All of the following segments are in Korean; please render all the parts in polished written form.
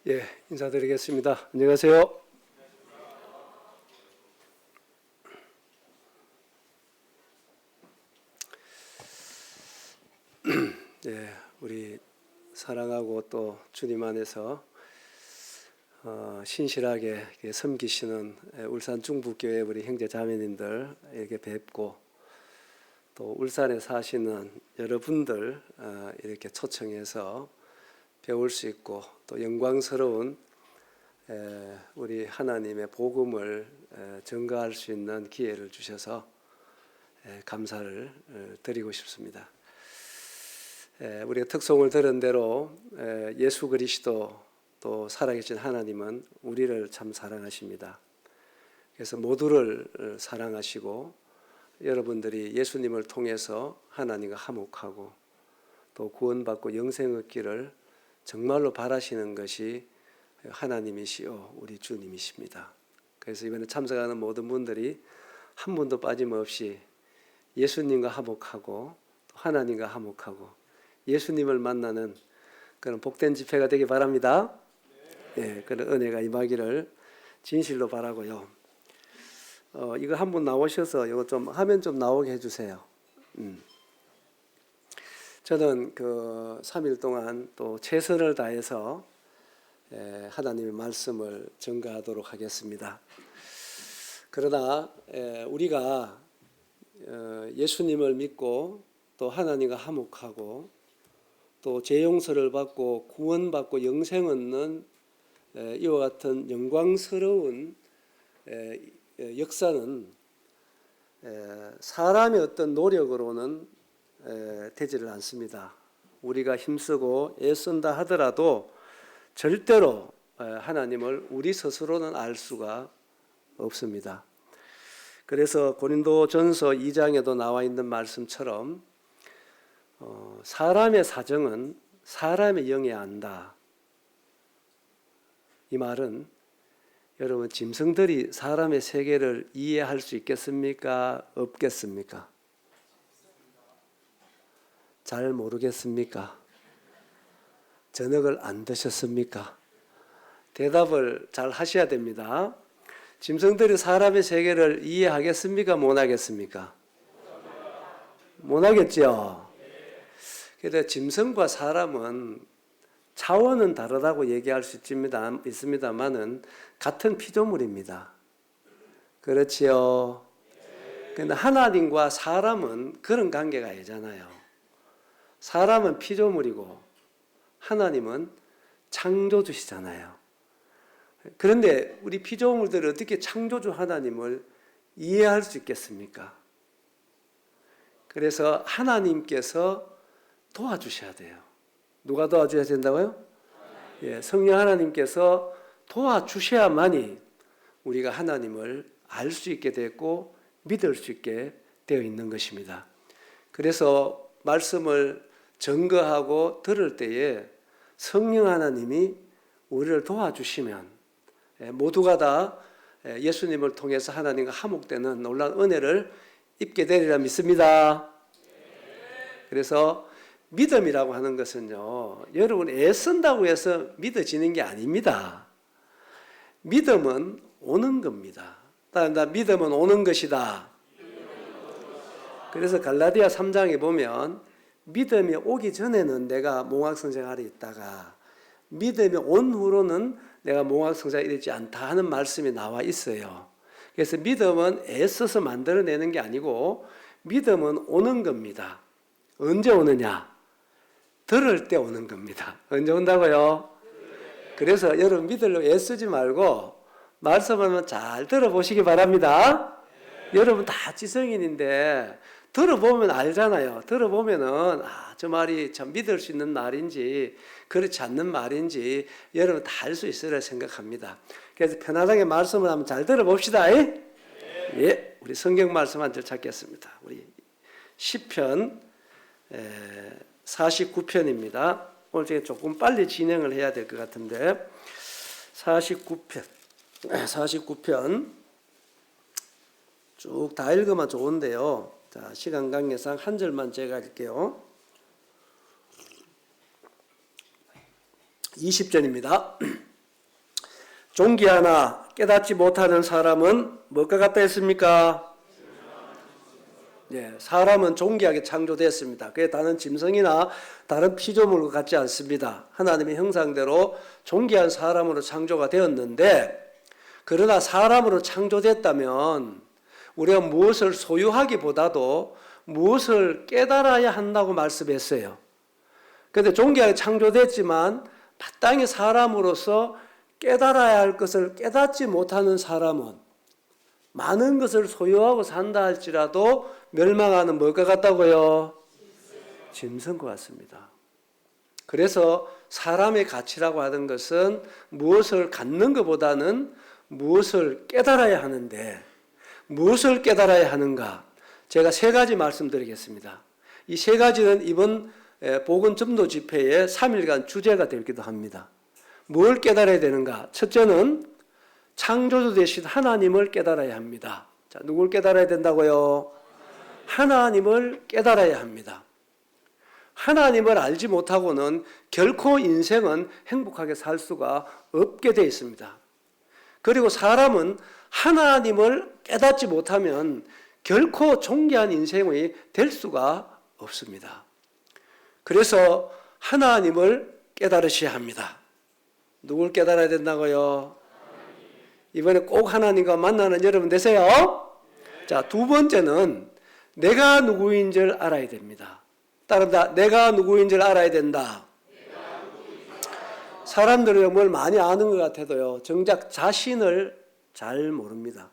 예, 인사드리겠습니다. 안녕하세요. 예, 우리 사랑하고 또 주님 안에서 신실하게 섬기시는 울산 중부교회 우리 형제 자매님들 이렇게 뵙고, 또 울산에 사시는 여러분들 이렇게 초청해서 배울 수 있고, 또 영광스러운 우리 하나님의 복음을 전가할 수 있는 기회를 주셔서 감사를 드리고 싶습니다. 우리가 특송을 들은 대로 예수 그리스도 또 살아계신 하나님은 우리를 참 사랑하십니다. 그래서 모두를 사랑하시고, 여러분들이 예수님을 통해서 하나님과 화목하고 또 구원받고 영생 얻기를 정말로 바라시는 것이 하나님이시요 우리 주님이십니다. 그래서 이번에 참석하는 모든 분들이 한 분도 빠짐없이 예수님과 화목하고 하나님과 화목하고 예수님을 만나는 그런 복된 집회가 되기 바랍니다. 네, 그런 은혜가 임하기를 진실로 바라고요. 이거 한 분 나오셔서 이거 좀 화면 좀 나오게 해주세요. 저는 그 3일 동안 또 최선을 다해서 하나님의 말씀을 전가하도록 하겠습니다. 그러나 우리가 예수님을 믿고 또 하나님과 화목하고 또 죄 용서를 받고 구원받고 영생 얻는 이와 같은 영광스러운 역사는 사람의 어떤 노력으로는 되지를 않습니다. 우리가 힘쓰고 애쓴다 하더라도 절대로 하나님을 우리 스스로는 알 수가 없습니다. 그래서 고린도전서 2장에도 나와 있는 말씀처럼 사람의 사정은 사람의 영에 안다. 이 말은 여러분, 짐승들이 사람의 세계를 이해할 수 있겠습니까? 없겠습니까? 잘 모르겠습니까? 저녁을 안 드셨습니까? 대답을 잘 하셔야 됩니다. 짐승들이 사람의 세계를 이해하겠습니까? 못하겠습니까? 못하겠죠? 그런데 짐승과 사람은 차원은 다르다고 얘기할 수 있습니다만은 같은 피조물입니다. 그렇지요? 그런데 하나님과 사람은 그런 관계가 아니잖아요. 사람은 피조물이고 하나님은 창조주시잖아요. 그런데 우리 피조물들이 어떻게 창조주 하나님을 이해할 수 있겠습니까? 그래서 하나님께서 도와주셔야 돼요. 누가 도와줘야 된다고요? 예, 성령 하나님께서 도와주셔야만이 우리가 하나님을 알 수 있게 됐고 믿을 수 있게 되어 있는 것입니다. 그래서 말씀을 증거하고 들을 때에 성령 하나님이 우리를 도와주시면 모두가 다 예수님을 통해서 하나님과 화목되는 놀라운 은혜를 입게 되리라 믿습니다. 그래서 믿음이라고 하는 것은요, 여러분 애쓴다고 해서 믿어지는 게 아닙니다. 믿음은 오는 겁니다. 나 믿음은 오는 것이다. 그래서 갈라디아 3장에 보면 믿음이 오기 전에는 내가 몽학성장하려 있다가 믿음이 온 후로는 내가 몽학성장이 되지 않다 하는 말씀이 나와 있어요. 그래서 믿음은 애써서 만들어내는 게 아니고 믿음은 오는 겁니다. 언제 오느냐? 들을 때 오는 겁니다. 언제 온다고요? 그래서 여러분 믿으려고 애쓰지 말고 말씀하면 잘 들어보시기 바랍니다. 여러분 다 지성인인데 들어보면 알잖아요. 들어보면은 저 말이 참 믿을 수 있는 말인지 그렇지 않는 말인지 여러분 다 알 수 있으리라 생각합니다. 그래서 편안하게 말씀을 한번 잘 들어봅시다. 예, 우리 성경 말씀 한 절 찾겠습니다. 우리 시편 49편입니다. 오늘 제가 조금 빨리 진행을 해야 될 것 같은데 49편 쭉 다 읽으면 좋은데요. 자, 시간 관계상 한 절만 제가 할게요. 20절입니다. 존귀하나 깨닫지 못하는 사람은 뭐가 같다 했습니까? 예, 사람은 존귀하게 창조됐습니다. 그게 다른 짐승이나 다른 피조물과 같지 않습니다. 하나님의 형상대로 존귀한 사람으로 창조가 되었는데, 그러나 사람으로 창조됐다면 우리가 무엇을 소유하기보다도 무엇을 깨달아야 한다고 말씀했어요. 그런데 존귀하게 창조됐지만 마땅히 사람으로서 깨달아야 할 것을 깨닫지 못하는 사람은 많은 것을 소유하고 산다 할지라도 멸망하는 뭘까 같다고요? 짐승과 같습니다. 그래서 사람의 가치라고 하는 것은 무엇을 갖는 것보다는 무엇을 깨달아야 하는데, 무엇을 깨달아야 하는가? 제가 세 가지 말씀드리겠습니다. 이 세 가지는 이번 복음 전도 집회의 3일간 주제가 되기도 합니다. 뭘 깨달아야 되는가? 첫째는 창조주 되신 하나님을 깨달아야 합니다. 자, 누굴 깨달아야 된다고요? 하나님을 깨달아야 합니다. 하나님을 알지 못하고는 결코 인생은 행복하게 살 수가 없게 되어 있습니다. 그리고 사람은 하나님을 깨닫지 못하면 결코 존귀한 인생이 될 수가 없습니다. 그래서 하나님을 깨달으셔야 합니다. 누굴 깨달아야 된다고요? 이번에 꼭 하나님과 만나는 여러분 되세요. 자, 두 번째는 내가 누구인 줄 알아야 됩니다. 따른다. 내가 누구인 줄 알아야 된다. 사람들은 뭘 많이 아는 것 같아도요, 정작 자신을 잘 모릅니다.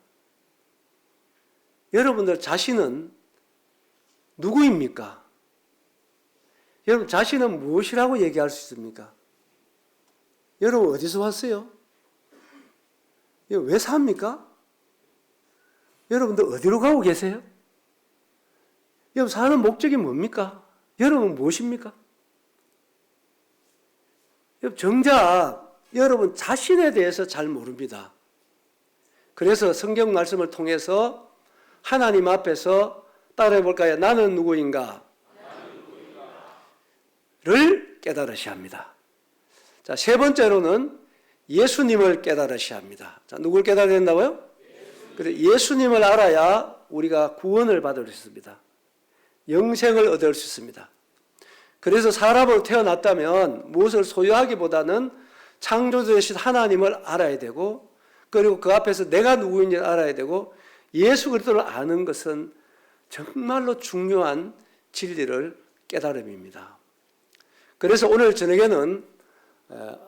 여러분들 자신은 누구입니까? 여러분 자신은 무엇이라고 얘기할 수 있습니까? 여러분 어디서 왔어요? 왜 삽니까? 여러분들 어디로 가고 계세요? 여러분 사는 목적이 뭡니까? 여러분 무엇입니까? 여러분 정작 여러분 자신에 대해서 잘 모릅니다. 그래서 성경 말씀을 통해서 하나님 앞에서 따라해 볼까요? 나는 누구인가? 를 깨달으셔야 합니다. 자, 세 번째로는 예수님을 깨달으셔야 합니다. 자, 누굴 깨달아야 된다고요? 예수님을 알아야 우리가 구원을 받을 수 있습니다. 영생을 얻을 수 있습니다. 그래서 사람으로 태어났다면 무엇을 소유하기보다는 창조주 되신 하나님을 알아야 되고, 그리고 그 앞에서 내가 누구인지 알아야 되고, 예수 그리스도를 아는 것은 정말로 중요한 진리를 깨달음입니다. 그래서 오늘 저녁에는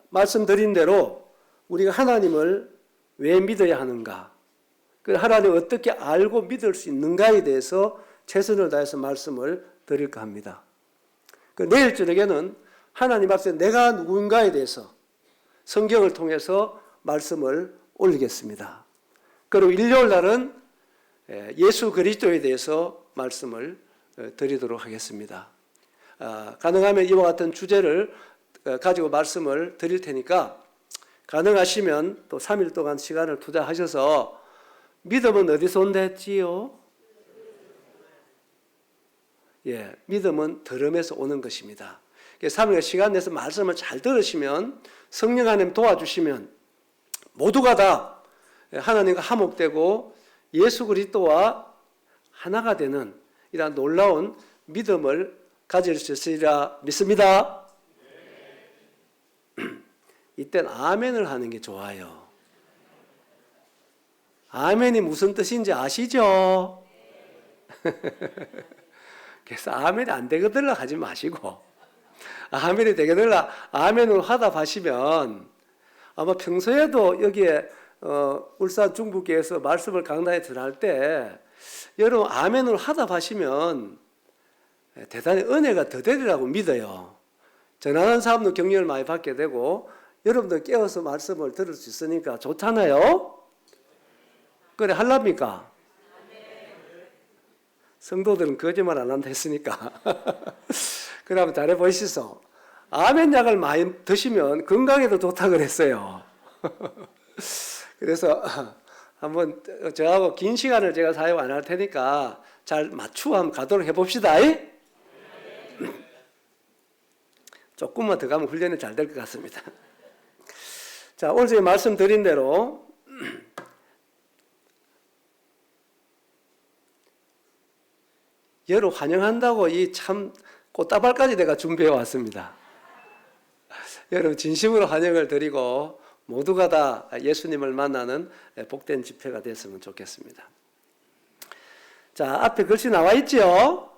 말씀드린 대로 우리가 하나님을 왜 믿어야 하는가, 그 하나님을 어떻게 알고 믿을 수 있는가에 대해서 최선을 다해서 말씀을 드릴까 합니다. 내일 저녁에는 하나님 앞에 내가 누구인가에 대해서 성경을 통해서 말씀을 올리겠습니다. 그리고 일요일 날은 예수 그리스도에 대해서 말씀을 드리도록 하겠습니다. 가능하면 이와 같은 주제를 가지고 말씀을 드릴 테니까 가능하시면 또 3일 동안 시간을 투자하셔서 믿음은 어디서 온다 했지요? 예, 믿음은 들음에서 오는 것입니다. 3일 시간 내서 말씀을 잘 들으시면, 성령 하나님 도와주시면 모두가 다 하나님과 화목되고 예수 그리스도와 하나가 되는 이러한 놀라운 믿음을 가질 수 있으리라 믿습니다. 이땐 아멘을 하는 게 좋아요. 아멘이 무슨 뜻인지 아시죠? 그래서 아멘이 안 되거들라 하지 마시고, 아멘이 되거들라 아멘으로 화답하시면 아마 평소에도 여기에 울산 중부교회에서 말씀을 강단에 전할 때 여러분 아멘으로 화답하시면 대단히 은혜가 더 되리라고 믿어요. 전하는 사람도 격려를 많이 받게 되고 여러분들 깨어서 말씀을 들을 수 있으니까 좋잖아요. 그래 할랍니까? 성도들은 거짓말 안 한다 했으니까 그러면 잘해 보시소. 아멘 약을 많이 드시면 건강에도 좋다고 그랬어요. 그래서 한번 저하고 긴 시간을 제가 사용 안 할 테니까 잘 맞추어 한번 가도록 해봅시다. 조금만 더 가면 훈련이 잘 될 것 같습니다. 자, 오늘 제가 말씀드린 대로 여러분 환영한다고 이 참 꽃다발까지 내가 준비해 왔습니다. 여러분 진심으로 환영을 드리고 모두가 다 예수님을 만나는 복된 집회가 됐으면 좋겠습니다. 자, 앞에 글씨 나와 있죠?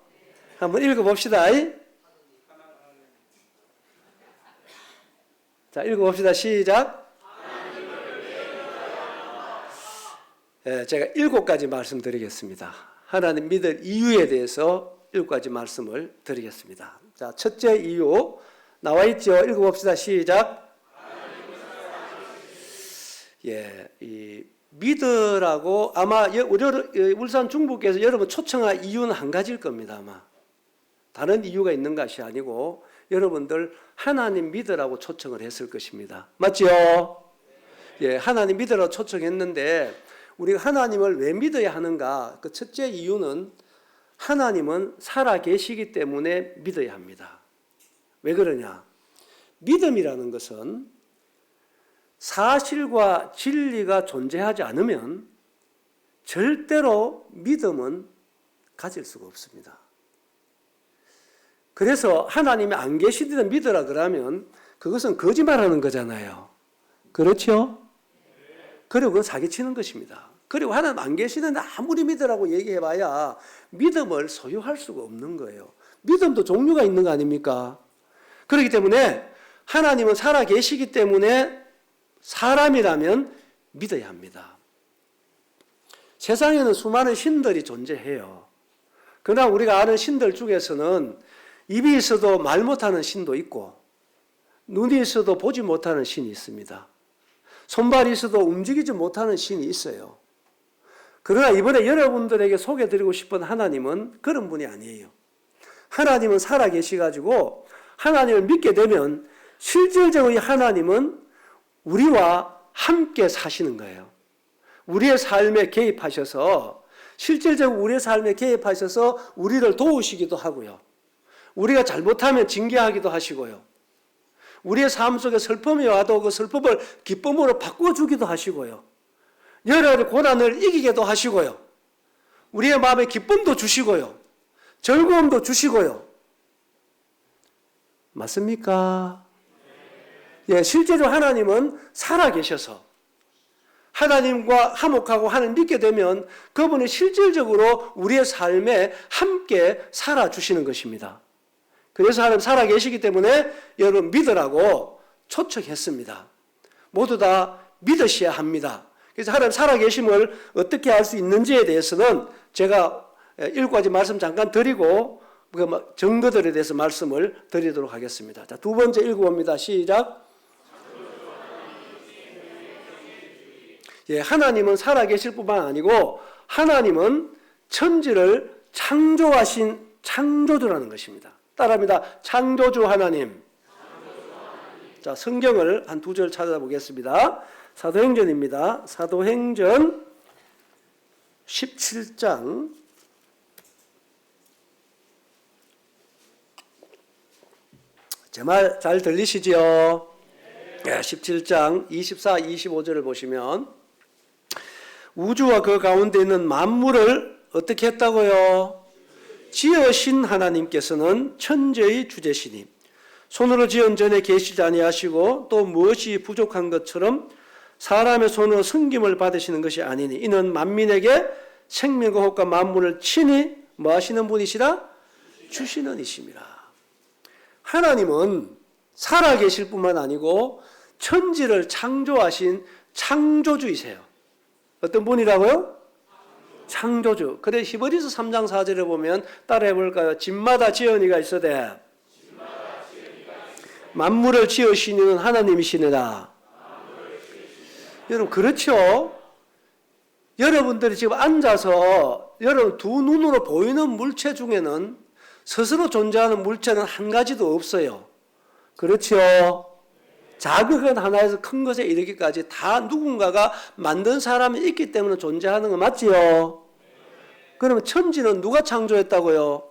한번 읽어봅시다. 자, 읽어봅시다. 시작. 제가 7가지 말씀드리겠습니다. 하나님 믿을 이유에 대해서 7가지 말씀을 드리겠습니다. 자, 첫째 이유 나와 있죠? 읽어봅시다. 시작. 이 믿으라고 아마 울산 중부께서 여러분 초청할 이유는 한 가지일 겁니다. 아마 다른 이유가 있는 것이 아니고 여러분들 하나님 믿으라고 초청을 했을 것입니다. 맞죠? 하나님 믿으라고 초청했는데 우리가 하나님을 왜 믿어야 하는가? 그 첫째 이유는 하나님은 살아 계시기 때문에 믿어야 합니다. 왜 그러냐? 믿음이라는 것은 사실과 진리가 존재하지 않으면 절대로 믿음은 가질 수가 없습니다. 그래서 하나님이 안 계시든 믿으라 그러면 그것은 거짓말하는 거잖아요. 그렇죠? 그리고 그건 사기치는 것입니다. 그리고 하나님 안 계시는데 아무리 믿으라고 얘기해봐야 믿음을 소유할 수가 없는 거예요. 믿음도 종류가 있는 거 아닙니까? 그렇기 때문에 하나님은 살아 계시기 때문에 사람이라면 믿어야 합니다. 세상에는 수많은 신들이 존재해요. 그러나 우리가 아는 신들 중에서는 입이 있어도 말 못하는 신도 있고 눈이 있어도 보지 못하는 신이 있습니다. 손발이 있어도 움직이지 못하는 신이 있어요. 그러나 이번에 여러분들에게 소개드리고 싶은 하나님은 그런 분이 아니에요. 하나님은 살아계시가지고 하나님을 믿게 되면 실질적으로 하나님은 우리와 함께 사시는 거예요. 우리의 삶에 개입하셔서 실질적으로 우리의 삶에 개입하셔서 우리를 도우시기도 하고요. 우리가 잘못하면 징계하기도 하시고요. 우리의 삶 속에 슬픔이 와도 그 슬픔을 기쁨으로 바꿔주기도 하시고요. 여러 가지 고난을 이기게도 하시고요. 우리의 마음에 기쁨도 주시고요. 즐거움도 주시고요. 맞습니까? 실제로 하나님은 살아계셔서 하나님과 화목하고 하나님 믿게 되면 그분이 실질적으로 우리의 삶에 함께 살아주시는 것입니다. 그래서 하나님 살아계시기 때문에 여러분 믿으라고 초청했습니다. 모두 다 믿으셔야 합니다. 그래서 하나님 살아계심을 어떻게 알 수 있는지에 대해서는 제가 7가지 말씀 잠깐 드리고 증거들에 대해서 말씀을 드리도록 하겠습니다. 자, 두 번째 읽어봅니다. 시작. 하나님은 살아계실 뿐만 아니고 하나님은 천지를 창조하신 창조주라는 것입니다. 따라합니다. 창조주 하나님. 자, 성경을 한 2절 찾아보겠습니다. 사도행전입니다. 사도행전 17장 제 말 잘 들리시지요? 17장 24, 25절을 보시면 우주와 그 가운데 있는 만물을 어떻게 했다고요? 지으신 하나님께서는 천지의 주제시니 손으로 지은 전에 계시지 아니하시고 또 무엇이 부족한 것처럼 사람의 손으로 섬김을 받으시는 것이 아니니 이는 만민에게 생명과 호흡과 만물을 친히 뭐 하시는 분이시라? 주시는 이심이라. 하나님은 살아계실 뿐만 아니고 천지를 창조하신 창조주이세요. 어떤 분이라고요? 창조주. 그래 히브리서 3장 4절에 보면 따라해 볼까요? 집마다 지은이가 있어대 만물을 지으시는 하나님이시니라. 여러분 그렇죠? 여러분들이 지금 앉아서 여러분 두 눈으로 보이는 물체 중에는 스스로 존재하는 물체는 한 가지도 없어요. 그렇죠? 작은 것 하나에서 큰 것에 이르기까지 다 누군가가 만든 사람이 있기 때문에 존재하는 거 맞지요? 그러면 천지는 누가 창조했다고요?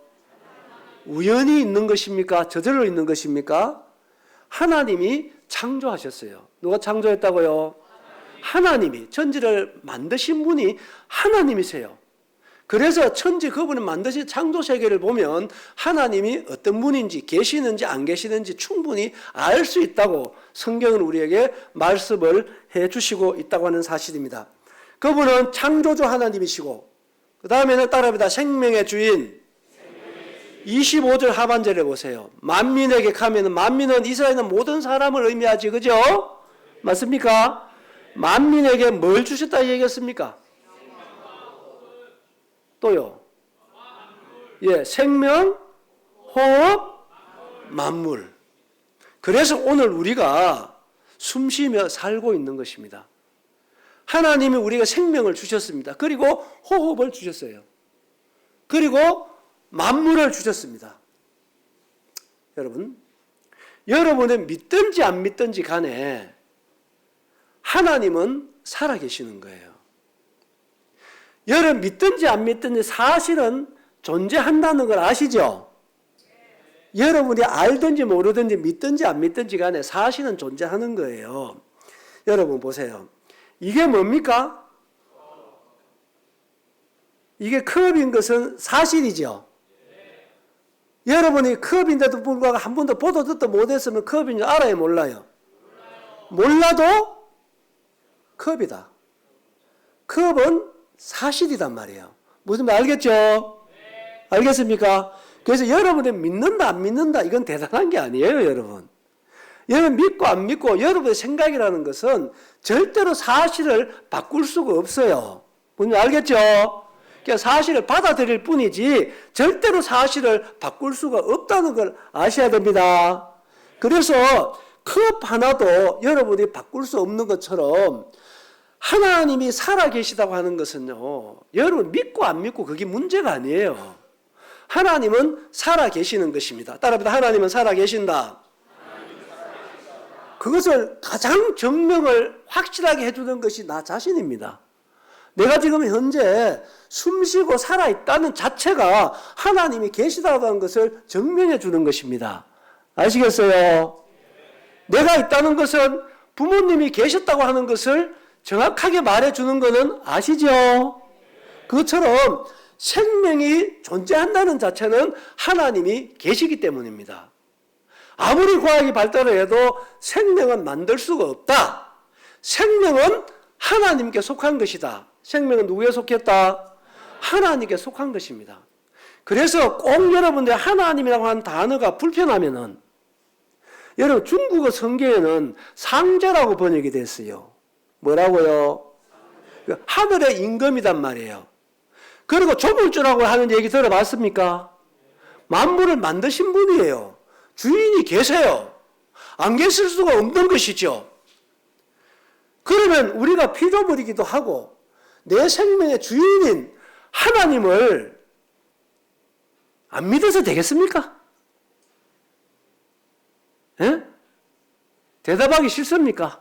우연히 있는 것입니까? 저절로 있는 것입니까? 하나님이 창조하셨어요. 누가 창조했다고요? 하나님이. 천지를 만드신 분이 하나님이세요. 그래서 천지 그분이 만드신 창조 세계를 보면 하나님이 어떤 분인지 계시는지 안 계시는지 충분히 알 수 있다고 성경은 우리에게 말씀을 해주시고 있다고 하는 사실입니다. 그분은 창조주 하나님이시고 그 다음에는 따라합니다. 생명의 주인. 25절 하반절에 보세요. 만민에게 가면은 만민은 이스라엘의 모든 사람을 의미하지, 그죠? 맞습니까? 만민에게 뭘 주셨다 얘기했습니까? 또요. 예, 생명, 호흡, 만물. 그래서 오늘 우리가 숨쉬며 살고 있는 것입니다. 하나님이 우리가 생명을 주셨습니다. 그리고 호흡을 주셨어요. 그리고 만물을 주셨습니다. 여러분, 여러분은 믿든지 안 믿든지 간에 하나님은 살아계시는 거예요. 여러분 믿든지 안 믿든지 사실은 존재한다는 걸 아시죠? 여러분이 알든지 모르든지 믿든지 안 믿든지 간에 사실은 존재하는 거예요. 여러분 보세요. 이게 뭡니까? 이게 컵인 것은 사실이죠. 여러분이 컵인데도 불구하고 한 번도 보도 듣도 못했으면 컵인 줄 알아요, 몰라요? 몰라도 컵이다. 컵은 사실이단 말이에요. 무슨 말 알겠죠? 알겠습니까? 그래서 여러분이 믿는다 안 믿는다 이건 대단한 게 아니에요, 여러분. 여러분 믿고 안 믿고 여러분의 생각이라는 것은 절대로 사실을 바꿀 수가 없어요. 무슨 말 알겠죠? 그러니까 사실을 받아들일 뿐이지 절대로 사실을 바꿀 수가 없다는 걸 아셔야 됩니다. 그래서 컵 하나도 여러분이 바꿀 수 없는 것처럼 하나님이 살아계시다고 하는 것은요, 여러분 믿고 안 믿고 그게 문제가 아니에요. 하나님은 살아계시는 것입니다. 따라합니다. 하나님은 살아계신다. 그것을 가장 증명을 확실하게 해주는 것이 나 자신입니다. 내가 지금 현재 숨쉬고 살아있다는 자체가 하나님이 계시다고 하는 것을 증명해 주는 것입니다. 아시겠어요? 내가 있다는 것은 부모님이 계셨다고 하는 것을 정확하게 말해주는 것은 아시죠? 그것처럼 생명이 존재한다는 자체는 하나님이 계시기 때문입니다. 아무리 과학이 발달을 해도 생명은 만들 수가 없다. 생명은 하나님께 속한 것이다. 생명은 누구에 속했다? 하나님께 속한 것입니다. 그래서 꼭 여러분들 하나님이라고 하는 단어가 불편하면은 여러분 중국어 성경에는 상제라고 번역이 됐어요. 뭐라고요? 하늘의 임금이단 말이에요. 그리고 조물주라고 하는 얘기 들어봤습니까? 만물을 만드신 분이에요. 주인이 계세요. 안 계실 수가 없는 것이죠. 그러면 우리가 피조물이기도 하고 내 생명의 주인인 하나님을 안 믿어서 되겠습니까? 예? 대답하기 싫습니까?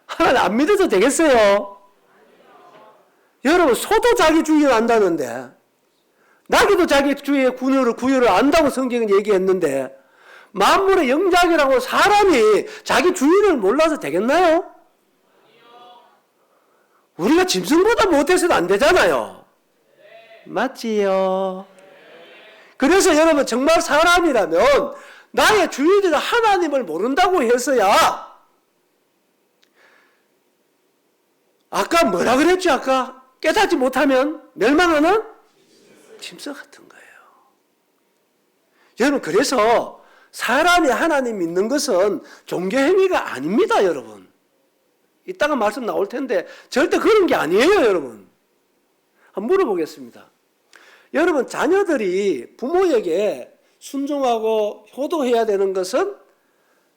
하나님 안 믿어도 되겠어요? 여러분 소도 자기 주인을 안다는데 나귀도 자기 주인의 구유를 안다고 성경은 얘기했는데 만물의 영장이라고 사람이 자기 주인을 몰라서 되겠나요? 우리가 짐승보다 못해서는 안 되잖아요. 맞지요? 그래서 여러분 정말 사람이라면 나의 주인인 하나님을 모른다고 해서야 아까 뭐라 그랬죠? 아까 깨닫지 못하면 멸망하는 짐승 같은 거예요. 여러분 그래서 사람이 하나님 믿는 것은 종교행위가 아닙니다. 여러분 이따가 말씀 나올 텐데 절대 그런 게 아니에요. 여러분 한번 물어보겠습니다. 여러분 자녀들이 부모에게 순종하고 효도해야 되는 것은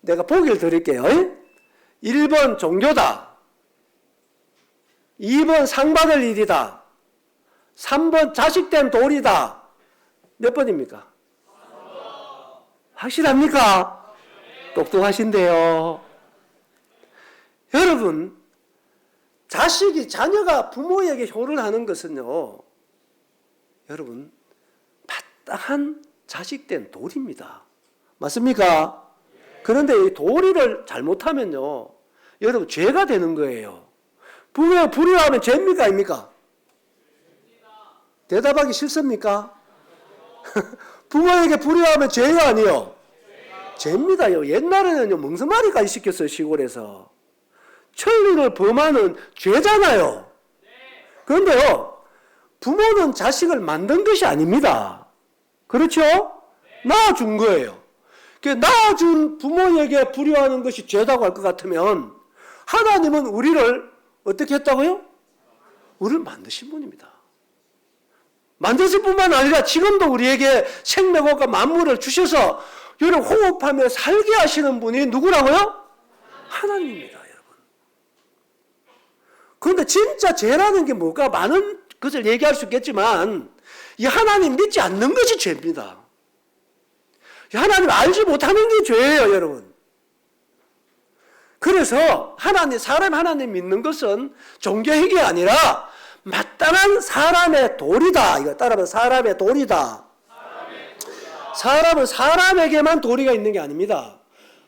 내가 보기를 드릴게요. 1번 종교다. 2번 상 받을 일이다. 3번 자식된 도리다. 몇 번입니까? 확실합니까? 똑똑하신데요. 여러분 자녀가 부모에게 효를 하는 것은요, 여러분 마땅한 자식된 도리입니다. 맞습니까? 그런데 이 도리를 잘못하면요 여러분 죄가 되는 거예요. 부모에게 불효하면 죄입니까 아닙니까? 대답하기 싫습니까? 부모에게 불효하면 죄요 아니요? 죄입니다요. 옛날에는요 멍석마리까지 시켰어요. 시골에서. 천리를 범하는 죄잖아요. 그런데요 부모는 자식을 만든 것이 아닙니다. 그렇죠? 낳아준 거예요. 낳아준 부모에게 불효하는 것이 죄다고 할 것 같으면 하나님은 우리를 어떻게 했다고요? 우리를 만드신 분입니다. 만드실 뿐만 아니라 지금도 우리에게 생명과 만물을 주셔서 여러분 호흡하며 살게 하시는 분이 누구라고요? 하나님입니다. 여러분. 그런데 진짜 죄라는 게 뭘까? 많은 것을 얘기할 수 있겠지만 이 하나님 믿지 않는 것이 죄입니다. 하나님 알지 못하는 게 죄예요, 여러분. 그래서 사람 하나님 믿는 것은 종교행위 아니라 마땅한 사람의 도리다. 이거 따라하면 사람의 도리다. 사람은 사람에게만 도리가 있는 게 아닙니다.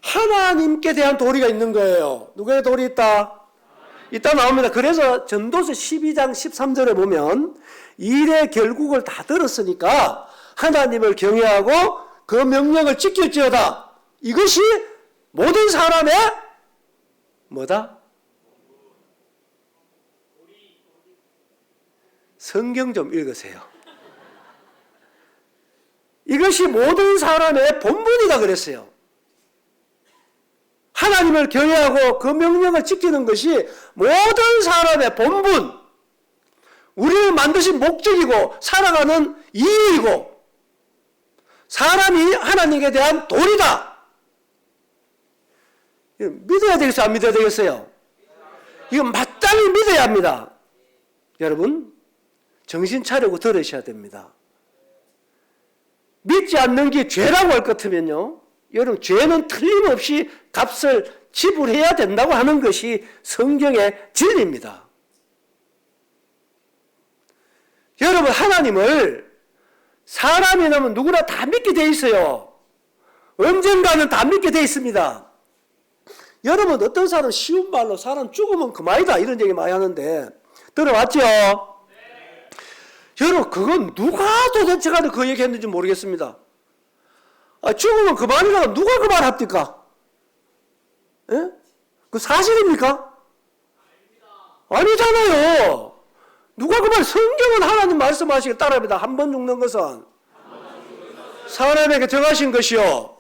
하나님께 대한 도리가 있는 거예요. 누구의 도리 있다? 이따 나옵니다. 그래서 전도서 12장 13절에 보면 일의 결국을 다 들었으니까 하나님을 경외하고 그 명령을 지킬지어다. 이것이 모든 사람의 뭐다? 성경 좀 읽으세요. 이것이 모든 사람의 본분이다 그랬어요. 하나님을 경외하고 그 명령을 지키는 것이 모든 사람의 본분, 우리를 만드신 목적이고 살아가는 이유이고 사람이 하나님에 대한 도리다. 믿어야 되겠어요? 안 믿어야 되겠어요? 이건 마땅히 믿어야 합니다. 여러분 정신 차리고 들으셔야 됩니다. 믿지 않는 게 죄라고 할 것 같으면요, 여러분 죄는 틀림없이 값을 지불해야 된다고 하는 것이 성경의 진리입니다. 여러분 하나님을 사람이라면 누구나 다 믿게 돼 있어요. 언젠가는 다 믿게 돼 있습니다. 여러분 어떤 사람 쉬운 말로 사람 죽으면 그만이다 이런 얘기 많이 하는데 들어봤죠? 여러분 그건 누가 도대체 가서 그 얘기 했는지 모르겠습니다. 죽으면 그만이라고 누가 그 말 합니까? 예? 그 사실입니까? 아니잖아요. 누가 그 말, 성경은 하나님 말씀하시기에 따릅니다. 한 번 죽는 것은 사람에게 정하신 것이요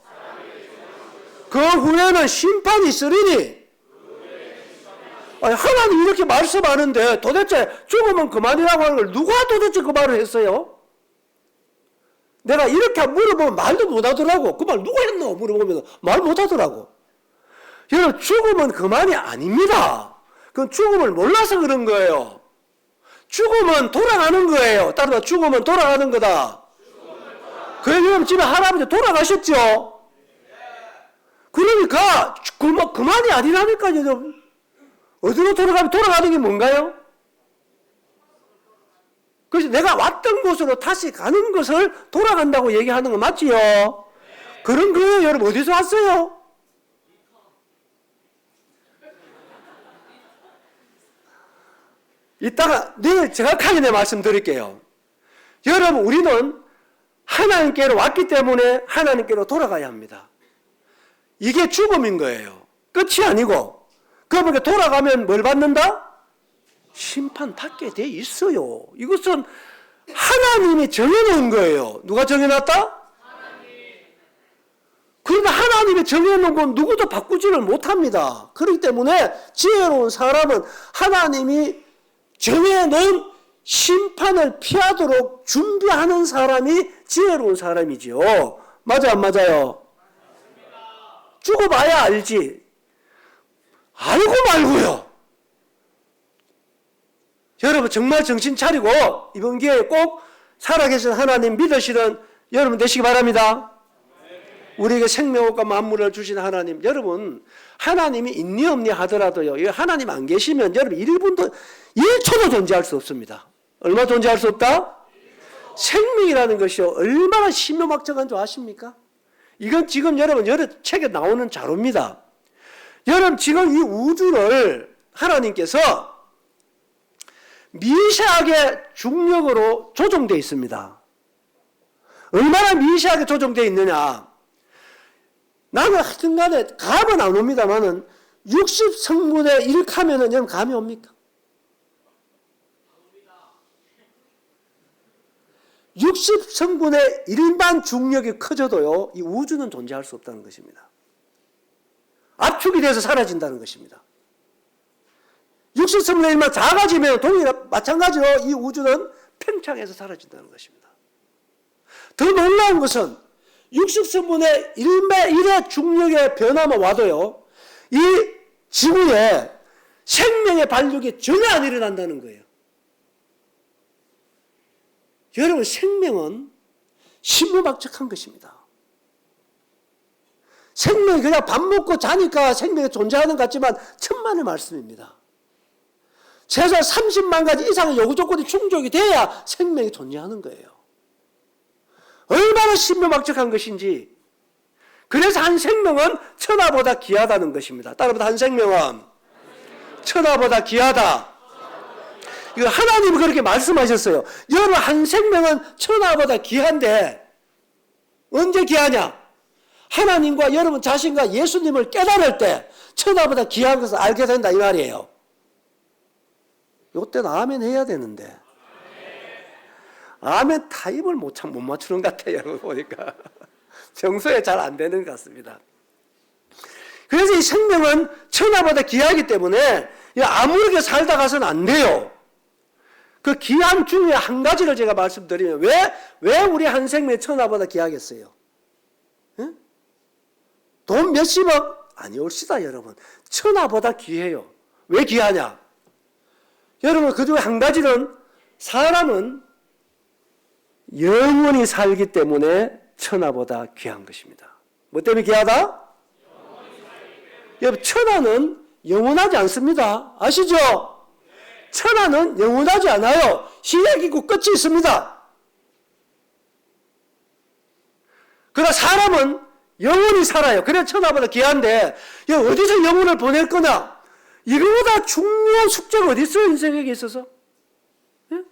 그 후에는 심판이 있으리니. 아니, 하나님 이렇게 말씀하는데 도대체 죽으면 그만이라고 하는 걸 누가 도대체 그 말을 했어요? 내가 이렇게 물어보면 말도 못하더라고. 그 말 누가 했노? 물어보면 말 못하더라고. 여러분 죽으면 그만이 아닙니다. 그건 죽음을 몰라서 그런 거예요. 죽으면 돌아가는 거예요. 따라서 죽으면 돌아가는 거다. 그러면 집에 할아버지 돌아가셨죠? 그러니까 그만이 아니라니까요. 어디로 돌아가면 돌아가는 게 뭔가요? 그래서 내가 왔던 곳으로 다시 가는 것을 돌아간다고 얘기하는 거 맞지요? 그런 거예요. 여러분 어디서 왔어요? 이따가 내일 정확하게 내 말씀드릴게요. 여러분 우리는 하나님께로 왔기 때문에 하나님께로 돌아가야 합니다. 이게 죽음인 거예요. 끝이 아니고. 그러니까 돌아가면 뭘 받는다? 심판 받게 돼 있어요. 이것은 하나님이 정해놓은 거예요. 누가 정해놨다? 그러니까 하나님이 정해놓은 건 누구도 바꾸지를 못합니다. 그렇기 때문에 지혜로운 사람은 하나님이 정해놓은 심판을 피하도록 준비하는 사람이 지혜로운 사람이지요. 맞아 안 맞아요? 죽어봐야 알지. 알고 말고요. 여러분 정말 정신 차리고 이번 기회에 꼭 살아계신 하나님 믿으시는 여러분 되시기 바랍니다. 우리에게 생명과 만물을 주신 하나님, 여러분 하나님이 있니 없니 하더라도요, 하나님 안 계시면 여러분 1분도 1초도 존재할 수 없습니다. 얼마 존재할 수 없다? 생명이라는 것이 얼마나 신묘막정한 줄 아십니까? 이건 지금 여러분 여러 책에 나오는 자료입니다. 여러분 지금 이 우주를 하나님께서 미세하게 중력으로 조정되어 있습니다. 얼마나 미세하게 조정되어 있느냐. 나는 하여튼간에 감은 안 옵니다만은 60성분의 1 하면은 여러분 감이 옵니까? 60성분의 1만 중력이 커져도요, 이 우주는 존재할 수 없다는 것입니다. 압축이 돼서 사라진다는 것입니다. 60성분의 1만 작아지면 마찬가지로 이 우주는 팽창해서 사라진다는 것입니다. 더 놀라운 것은 60성분의 1의 중력의 변화만 와도요, 이 지구에 생명의 발육이 전혀 안 일어난다는 거예요. 여러분, 생명은 신무막측한 것입니다. 생명이 그냥 밥 먹고 자니까 생명이 존재하는 것 같지만 천만의 말씀입니다. 최소 30만 가지 이상의 요구 조건이 충족이 돼야 생명이 존재하는 거예요. 얼마나 신무막측한 것인지. 그래서 한 생명은 천하보다 귀하다는 것입니다. 따라서 한 생명은 천하보다 귀하다. 이거 하나님은 그렇게 말씀하셨어요. 여러분, 한 생명은 천하보다 귀한데 언제 귀하냐? 하나님과 여러분 자신과 예수님을 깨달을 때 천하보다 귀한 것을 알게 된다 이 말이에요. 이때는 아멘 해야 되는데 아멘 타입을 못 맞추는 것 같아요. 여러분 보니까 정서에 잘 안 되는 것 같습니다. 그래서 이 생명은 천하보다 귀하기 때문에 아무렇게 살다 가서는 안 돼요. 그 귀함 중에 한 가지를 제가 말씀드리면 왜 우리 한 생명이 천하보다 귀하겠어요? 응? 돈 몇십억? 아니올시다 여러분. 천하보다 귀해요. 왜 귀하냐? 여러분 그 중에 한 가지는 사람은 영원히 살기 때문에 천하보다 귀한 것입니다. 뭐 때문에 귀하다? 여러분 천하는 영원하지 않습니다. 아시죠? 천하는 영원하지 않아요. 시작이 있고 끝이 있습니다. 그러나 사람은 영원히 살아요. 그래 천하보다 귀한데 어디서 영혼을 보낼 거냐? 이거보다 중요한 숙제가 어디 있어요? 인생에게 있어서. 예?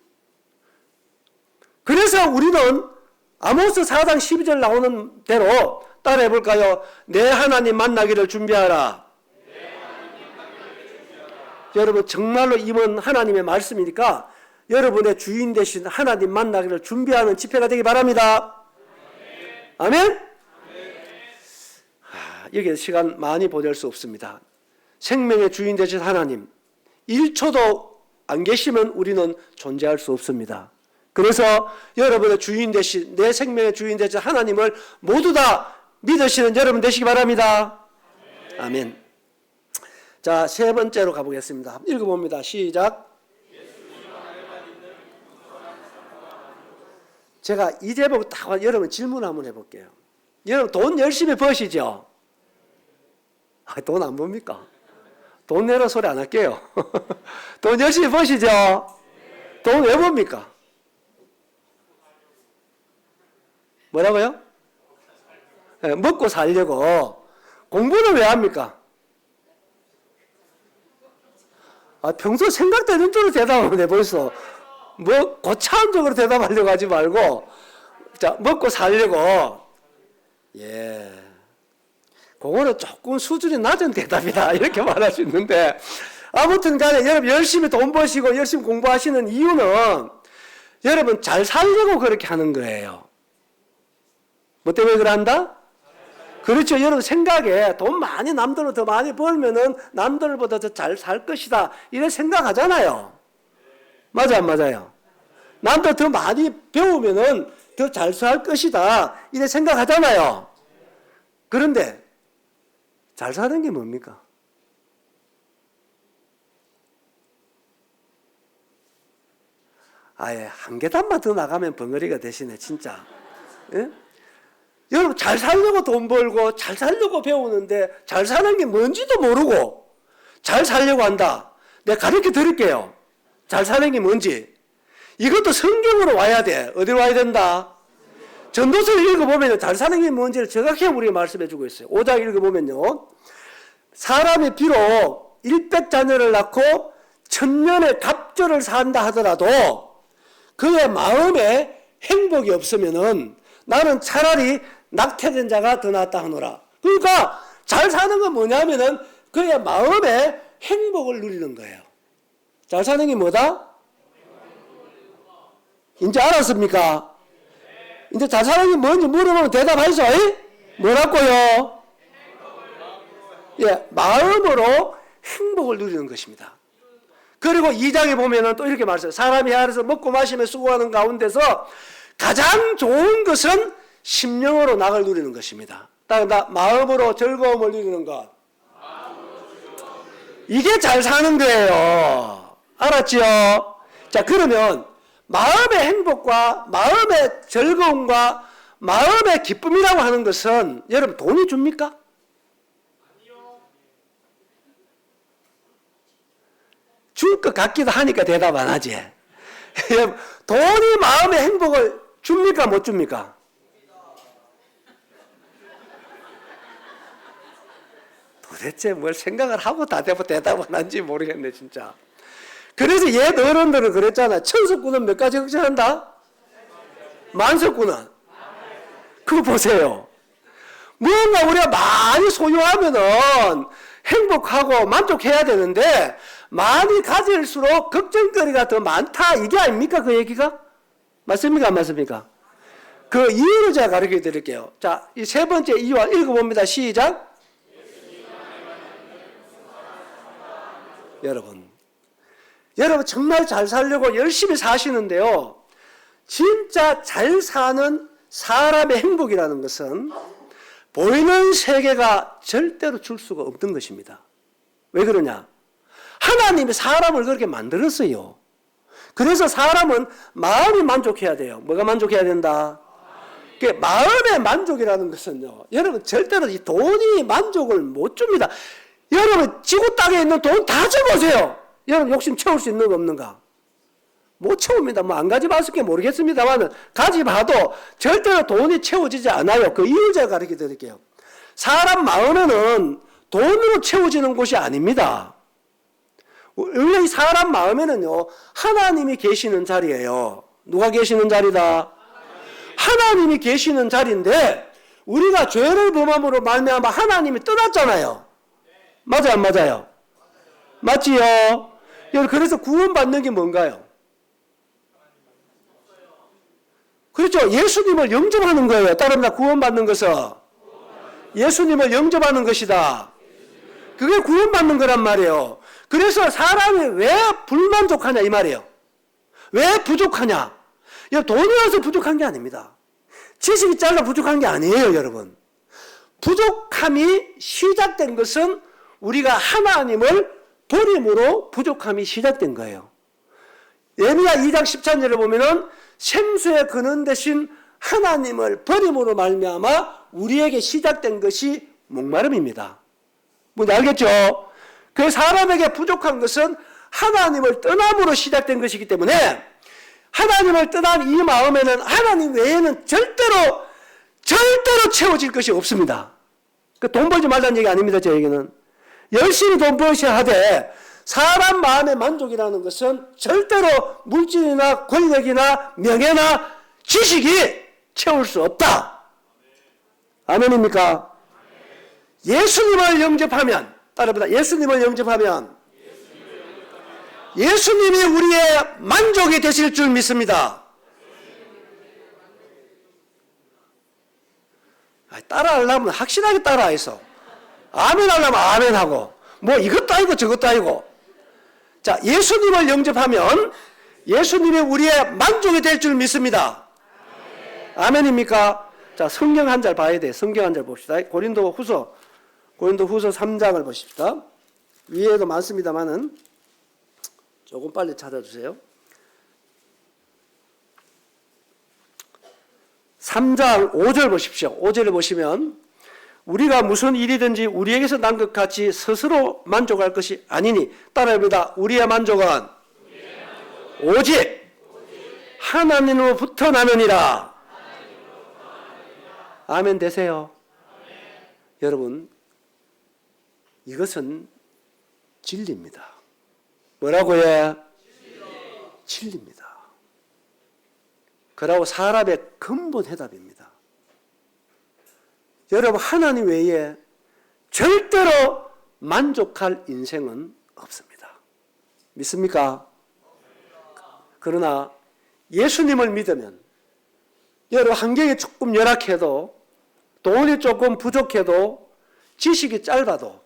그래서 우리는 아모스 4장 12절 나오는 대로 따라해 볼까요? 내 하나님 만나기를 준비하라. 여러분 정말로 이번 하나님의 말씀이니까 여러분의 주인 되신 하나님 만나기를 준비하는 집회가 되기 바랍니다. 아멘? 여기에 시간 많이 보낼 수 없습니다. 생명의 주인 되신 하나님 1초도 안 계시면 우리는 존재할 수 없습니다. 그래서 여러분의 주인 되신 내 생명의 주인 되신 하나님을 모두 다 믿으시는 여러분 되시기 바랍니다. 아멘. 자, 세 번째로 가보겠습니다. 읽어봅니다. 시작. 제가 이 제목 딱 여러분 질문 한번 해볼게요. 여러분 돈 열심히 버시죠? 돈 안 봅니까? 돈 내라 소리 안 할게요. 돈 열심히 버시죠? 돈 왜 봅니까? 뭐라고요? 네, 먹고 살려고. 공부는 왜 합니까? 평소 생각되는 쪽으로 대답하면 돼, 벌써. 뭐, 고차원적으로 대답하려고 하지 말고, 자, 먹고 살려고. 예. 그거는 조금 수준이 낮은 대답이다. 이렇게 말할 수 있는데, 아무튼 간에 여러분 열심히 돈 버시고 열심히 공부하시는 이유는 여러분 잘 살려고 그렇게 하는 거예요. 뭐 때문에 그런다? 그렇죠. 여러분 생각에 돈 많이 남들보다 더 많이 벌면은 남들보다 더 잘 살 것이다. 이런 생각하잖아요. 맞아 안 맞아요? 남들 더 많이 배우면은 더 잘 살 것이다. 이런 생각하잖아요. 그런데 잘 사는 게 뭡니까? 아예 한 계단만 더 나가면 벙어리가 되시네 진짜. 예? 여러분 잘 살려고 돈 벌고 잘 살려고 배우는데 잘 사는 게 뭔지도 모르고 잘 살려고 한다. 내가 가르쳐 드릴게요. 잘 사는 게 뭔지. 이것도 성경으로 와야 돼. 어디로 와야 된다? 전도서를 읽어보면 잘 사는 게 뭔지를 정확히 우리가 말씀해 주고 있어요. 5장 읽어보면요. 사람이 비록 일백자녀를 낳고 천년의 갑절을 산다 하더라도 그의 마음에 행복이 없으면은 나는 차라리 낙태된 자가 더 낫다 하노라. 그러니까 잘 사는 건 뭐냐면은 그의 마음에 행복을 누리는 거예요. 잘 사는 게 뭐다? 이제 알았습니까? 이제 잘 사는 게 뭔지 물어보면 대답하이소. 뭐라고요? 예, 마음으로 행복을 누리는 것입니다. 그리고 2장에 보면은 또 이렇게 말했어요. 사람이 하늘에서 먹고 마시며 수고하는 가운데서 가장 좋은 것은 심령으로 낙을 누리는 것입니다. 마음으로 즐거움을 누리는 것. 이게 잘 사는 거예요. 알았지요? 자, 그러면 마음의 행복과 마음의 즐거움과 마음의 기쁨이라고 하는 것은 여러분 돈이 줍니까? 줄 것 같기도 하니까 대답 안 하지. 돈이 마음의 행복을 줍니까 못 줍니까? 도대체 뭘 생각을 하고 대답을 한지 모르겠네 진짜. 그래서 옛 어른들은 그랬잖아. 천석구는 몇 가지 걱정한다? 만석구는? 그거 보세요. 뭔가 우리가 많이 소유하면은 행복하고 만족해야 되는데 많이 가질수록 걱정거리가 더 많다. 이게 아닙니까? 그 얘기가? 맞습니까? 안 맞습니까? 그 이유를 제가 가르쳐 드릴게요. 자, 이 세 번째 이유 읽어봅니다. 시작. 여러분 정말 잘 살려고 열심히 사시는데요. 진짜 잘 사는 사람의 행복이라는 것은 보이는 세계가 절대로 줄 수가 없는 것입니다. 왜 그러냐? 하나님이 사람을 그렇게 만들었어요. 그래서 사람은 마음이 만족해야 돼요. 뭐가 만족해야 된다? 마음의 만족이라는 것은요, 여러분 절대로 이 돈이 만족을 못 줍니다. 여러분 지구 땅에 있는 돈 다 줘보세요. 여러분 욕심 채울 수 있는 거 없는가? 못 채웁니다. 뭐 안 가져봤을게 모르겠습니다만 가져봐도 절대로 돈이 채워지지 않아요. 그 이유를 제가 가르쳐 드릴게요. 사람 마음에는 돈으로 채워지는 곳이 아닙니다. 원래 이 사람 마음에는요, 하나님이 계시는 자리예요. 누가 계시는 자리다? 하나님이 계시는 자리인데 우리가 죄를 범함으로 말미암아 하나님이 떠났잖아요. 맞아요, 안 맞아요? 맞지요? 그래서 구원받는 게 뭔가요? 그렇죠. 예수님을 영접하는 거예요. 따릅니다. 구원받는 것은 예수님을 영접하는 것이다. 그게 구원받는 거란 말이에요. 그래서 사람이 왜 불만족하냐 이 말이에요. 왜 부족하냐? 돈이 와서 부족한 게 아닙니다. 지식이 짧아 부족한 게 아니에요, 여러분. 부족함이 시작된 것은 우리가 하나님을 버림으로 부족함이 시작된 거예요. 예레미야 2장 13절에 보면은 샘수의 근원 대신 하나님을 버림으로 말미암아 우리에게 시작된 것이 목마름입니다. 뭔지 알겠죠? 그 사람에게 부족한 것은 하나님을 떠남으로 시작된 것이기 때문에 하나님을 떠난 이 마음에는 하나님 외에는 절대로 채워질 것이 없습니다. 돈 벌지 말라는 얘기 아닙니다. 제 얘기는. 열심히 돈 버셔야 하되 사람 마음의 만족이라는 것은 절대로 물질이나 권력이나 명예나 지식이 채울 수 없다. 아멘입니까? 예수님을 영접하면, 따라합니다. 예수님을 영접하면 예수님이 우리의 만족이 되실 줄 믿습니다. 따라하려면 확실하게 따라해서 아멘 하려면 아멘 하고 뭐 이것도 아니고 저것도 아니고. 자, 예수님을 영접하면 예수님이 우리의 만족이 될 줄 믿습니다. 아멘입니까? 자, 성경 한 절 봐야 돼. 성경 한 절 봅시다. 고린도 후서 3장을 보십시다. 위에도 많습니다만은 조금 빨리 찾아주세요. 3장 5절 보십시오. 5절을 보시면 우리가 무슨 일이든지 우리에게서 난 것 같이 스스로 만족할 것이 아니니, 따라합니다. 우리의 만족은 오직 하나님으로부터 나느니라. 아멘 되세요. 여러분, 이것은 진리입니다. 뭐라고요? 진리입니다. 그러고 사람의 근본 해답입니다. 여러분, 하나님 외에 절대로 만족할 인생은 없습니다. 믿습니까? 그러나 예수님을 믿으면 여러분, 환경이 조금 열악해도, 돈이 조금 부족해도, 지식이 짧아도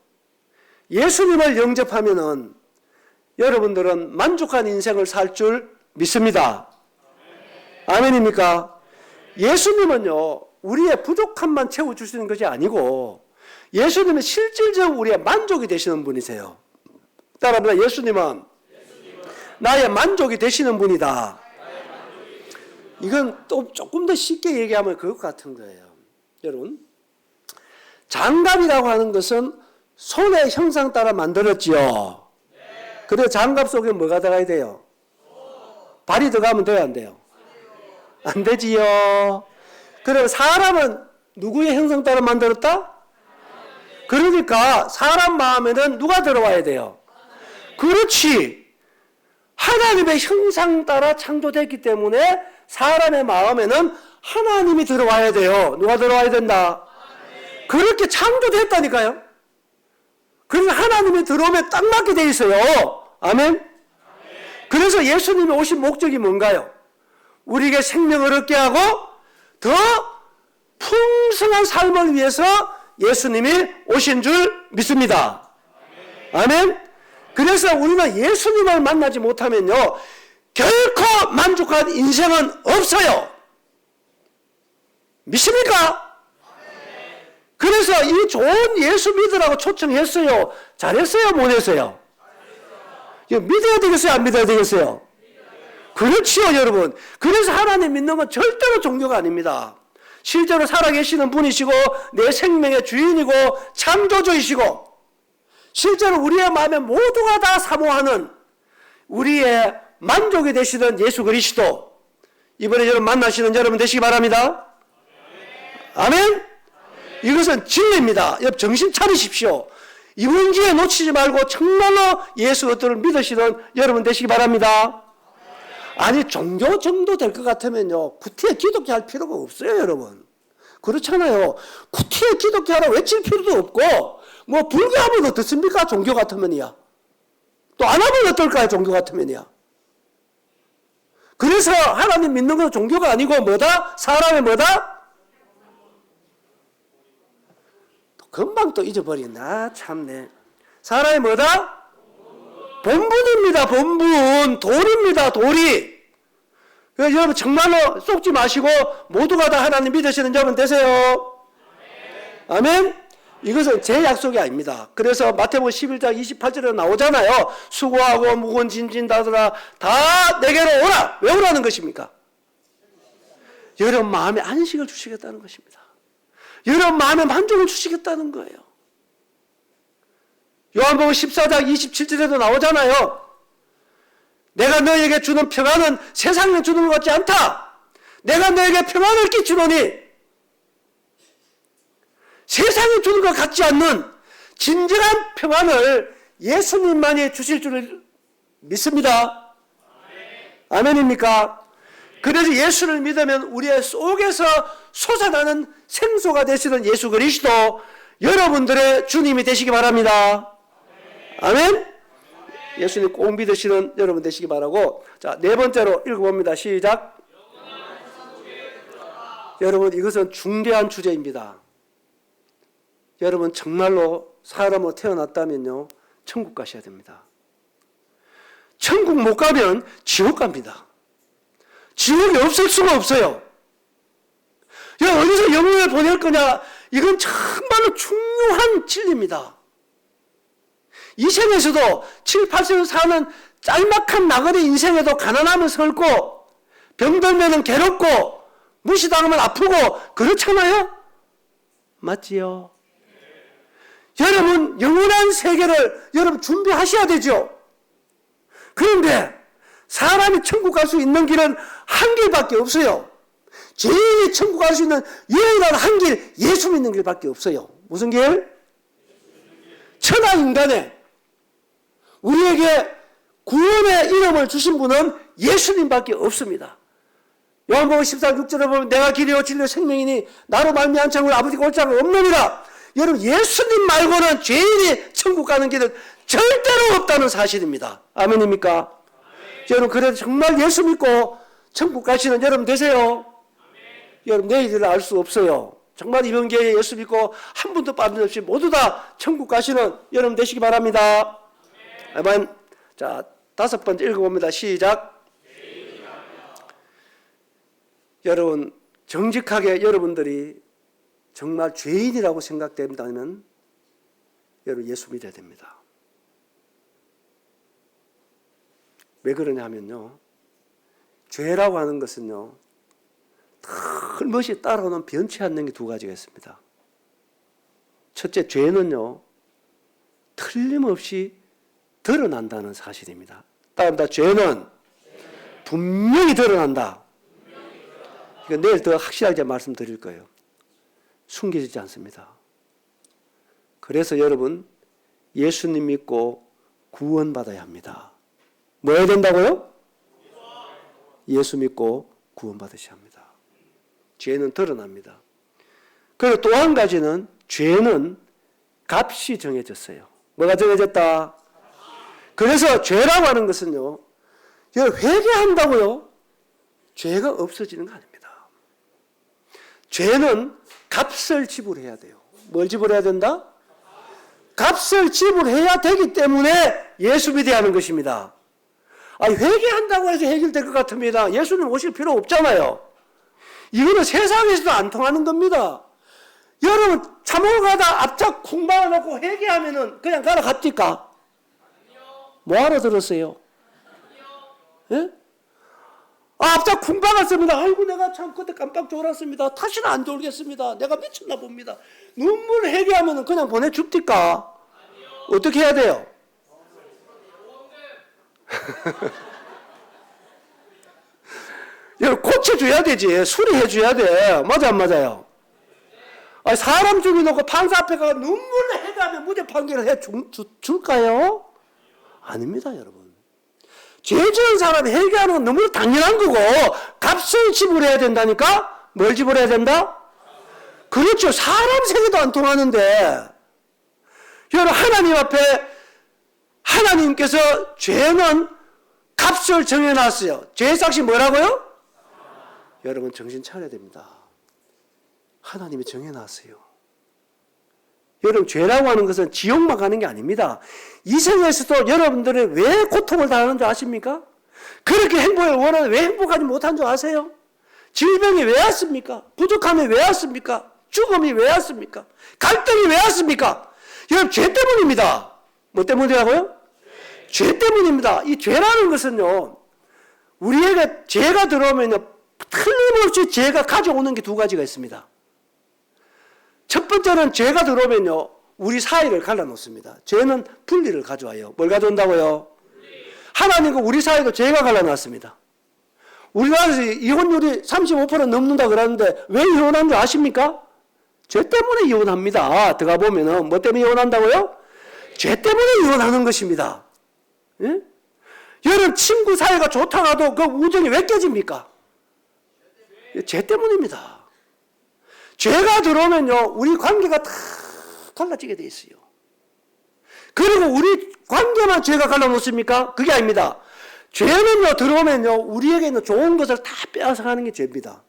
예수님을 영접하면은 여러분들은 만족한 인생을 살 줄 믿습니다. 아멘입니까? 예수님은요, 우리의 부족함만 채워주시는 것이 아니고 예수님은 실질적으로 우리의 만족이 되시는 분이세요. 따라합니다. 예수님은 나의 만족이 되시는 분이다. 이건 또 조금 더 쉽게 얘기하면 그것 같은 거예요. 여러분, 장갑이라고 하는 것은 손의 형상 따라 만들었지요. 그래서 장갑 속에 뭐가 들어가야 돼요? 발이 들어가면 돼요, 안 돼요? 안 되지요. 그럼 사람은 누구의 형상 따라 만들었다? 그러니까 사람 마음에는 누가 들어와야 돼요? 그렇지. 하나님의 형상 따라 창조됐기 때문에 사람의 마음에는 하나님이 들어와야 돼요. 누가 들어와야 된다? 그렇게 창조됐다니까요. 그래서 하나님이 들어오면 딱 맞게 돼 있어요. 아멘? 그래서 예수님이 오신 목적이 뭔가요? 우리에게 생명을 얻게 하고 더 풍성한 삶을 위해서 예수님이 오신 줄 믿습니다. 아멘? 그래서 우리는 예수님을 만나지 못하면요, 결코 만족한 인생은 없어요. 믿습니까? 그래서 이 좋은 예수 믿으라고 초청했어요. 잘했어요? 못했어요? 믿어야 되겠어요? 안 믿어야 되겠어요? 그렇지요, 여러분. 그래서 하나님 믿는 건 절대로 종교가 아닙니다. 실제로 살아계시는 분이시고 내 생명의 주인이고 창조주이시고 실제로 우리의 마음에 모두가 다 사모하는 우리의 만족이 되시던 예수 그리스도, 이번에 여러분 만나시는 여러분 되시기 바랍니다. 아멘? 이것은 진리입니다. 여러분 정신 차리십시오. 이번 기회 놓치지 말고 정말로 예수 그리스도를 믿으시는 여러분 되시기 바랍니다. 아니, 종교 정도 될 것 같으면요, 구티에 기독교 할 필요가 없어요, 여러분. 그렇잖아요. 구티에 기독교 하라 외칠 필요도 없고, 뭐 불교하면 어떻습니까? 종교 같으면이야. 또 안 하면 어떨까요? 종교 같으면이야. 그래서 하나님 믿는 건 종교가 아니고 뭐다? 사람의 뭐다? 금방 또 잊어버린다. 참네. 사람의 뭐다? 본분입니다. 본분. 도리입니다. 도리. 그래서 여러분 정말로 속지 마시고 모두가 다 하나님 믿으시는 여러분 되세요. 아멘. 이것은 제 약속이 아닙니다. 그래서 마태복음 11장 28절에 나오잖아요. 수고하고 무거운 짐진 다들아 다 내게로 오라. 왜 오라는 것입니까? 여러분 마음에 안식을 주시겠다는 것입니다. 여러분 마음에 만족을 주시겠다는 거예요. 요한복음 14장 27절에도 나오잖아요. 내가 너에게 주는 평안은 세상에 주는 것 같지 않다. 내가 너에게 평안을 끼치노니 세상에 주는 것 같지 않는 진정한 평안을 예수님만이 주실 줄 믿습니다. 아멘입니까? 그래서 예수를 믿으면 우리의 속에서 솟아나는 생수가 되시는 예수 그리스도 여러분들의 주님이 되시기 바랍니다. 아멘? 예수님 꼭 믿으시는 여러분 되시기 바라고. 자, 네 번째로 읽어봅니다. 시작. 여러분, 이것은 중대한 주제입니다. 여러분 정말로 사람으로 태어났다면요, 천국 가셔야 됩니다. 천국 못 가면 지옥 갑니다. 지옥이 없을 수가 없어요. 야, 어디서 영혼을 보낼 거냐? 이건 정말로 중요한 진리입니다. 이 생에서도 7, 8세를 사는 짤막한 나그네 인생에도 가난하면 설고 병들면 괴롭고 무시당하면 아프고 그렇잖아요? 맞지요? 여러분 영원한 세계를 여러분 준비하셔야 되죠. 그런데 사람이 천국 갈 수 있는 길은 한 길밖에 없어요. 죄인이 천국 갈 수 있는 유일한 한 길, 예수 믿는 길밖에 없어요. 무슨 길? 천하 인간에 우리에게 구원의 이름을 주신 분은 예수님밖에 없습니다. 요한복음 14:6절에 보면 내가 길이요 진리요 생명이니 나로 말미암은 천국에 아버지가 올 자가 없느니라. 여러분 예수님 말고는 죄인이 천국 가는 길은 절대로 없다는 사실입니다. 아멘입니까? 아멘. 여러분 그래도 정말 예수 믿고 천국 가시는 여러분 되세요. 아멘. 여러분 내일을 알 수 없어요. 정말 이번 기회에 예수 믿고 한 분도 빠짐없이 모두 다 천국 가시는 여러분 되시기 바랍니다. 아멘. 자, 5번째 읽어봅니다. 시작. 여러분 정직하게 여러분들이 정말 죄인이라고 생각된다면 여러분 예수 믿어야 됩니다. 왜 그러냐면요, 죄라고 하는 것은요 틀림없이 따라오는 변치 않는 게 두 가지가 있습니다. 첫째, 죄는요 틀림없이 드러난다는 사실입니다. 따라합니다. 죄는 분명히 드러난다. 그러니까 내일 더 확실하게 말씀드릴 거예요. 숨겨지지 않습니다. 그래서 여러분 예수님 믿고 구원받아야 합니다. 뭐 해야 된다고요? 예수 믿고 구원받으셔야 합니다. 죄는 드러납니다. 그리고 또 한 가지는 죄는 값이 정해졌어요. 뭐가 정해졌다? 그래서 죄라고 하는 것은요, 회개한다고요 죄가 없어지는 거 아닙니다. 죄는 값을 지불해야 돼요. 뭘 지불해야 된다? 값을 지불해야 되기 때문에 예수 믿어야 하는 것입니다. 회개한다고 해서 해결될 것 같습니다. 예수님 오실 필요 없잖아요. 이거는 세상에서도 안 통하는 겁니다. 여러분 차 먹으러 가다 앞차 쿵 박아놓고 회개하면은 그냥 가라 갑니까? 뭐 알아들었어요? 예? 앞차 쿵 박았습니다. 아이고 내가 참 그때 깜빡 졸았습니다. 다시는 안 졸겠습니다. 내가 미쳤나 봅니다. 눈물 회개하면은 그냥 보내줍니까? 어떻게 해야 돼요? 여러분 고쳐줘야 되지. 수리해줘야 돼. 맞아 안 맞아요? 사람 죽여놓고 판사 앞에 가서 눈물로 해가면 무죄 판결을 줄까요? 아닙니다 여러분. 죄 지은 사람이 회개하는 건 너무 당연한 거고 값을 지불해야 된다니까? 뭘 지불해야 된다? 그렇죠. 사람 세계도 안 통하는데 여러분 하나님 앞에 하나님께서 죄는 값을 정해놨어요. 죄의 삭시 뭐라고요? 여러분 정신 차려야 됩니다. 하나님이 정해놨어요. 여러분 죄라고 하는 것은 지옥만 가는 게 아닙니다. 이 생에서도 여러분들이 왜 고통을 당하는 줄 아십니까? 그렇게 행복을 원하는데 왜 행복하지 못한 줄 아세요? 질병이 왜 왔습니까? 부족함이 왜 왔습니까? 죽음이 왜 왔습니까? 갈등이 왜 왔습니까? 여러분 죄 때문입니다. 뭐 때문이라고요? 죄 때문입니다. 이 죄라는 것은요, 우리에게 죄가 들어오면요, 틀림없이 죄가 가져오는 게 두 가지가 있습니다. 첫 번째는 죄가 들어오면요, 우리 사이를 갈라놓습니다. 죄는 분리를 가져와요. 뭘 가져온다고요? 하나님과 우리 사이도 죄가 갈라놨습니다. 우리나라에서 이혼율이 35% 넘는다 그러는데 왜 이혼한 줄 아십니까? 죄 때문에 이혼합니다. 들어가 보면은 뭐 때문에 이혼한다고요? 죄 때문에 이혼하는 것입니다. 예? 여러분 친구 사이가 좋다가도 그 우정이 왜 깨집니까? 죄 때문입니다. 죄가 들어오면요 우리 관계가 다 갈라지게 돼 있어요. 그리고 우리 관계만 죄가 갈라놓습니까? 그게 아닙니다. 죄는요 들어오면요 우리에게 있는 좋은 것을 다 빼앗아가는 게 죄입니다.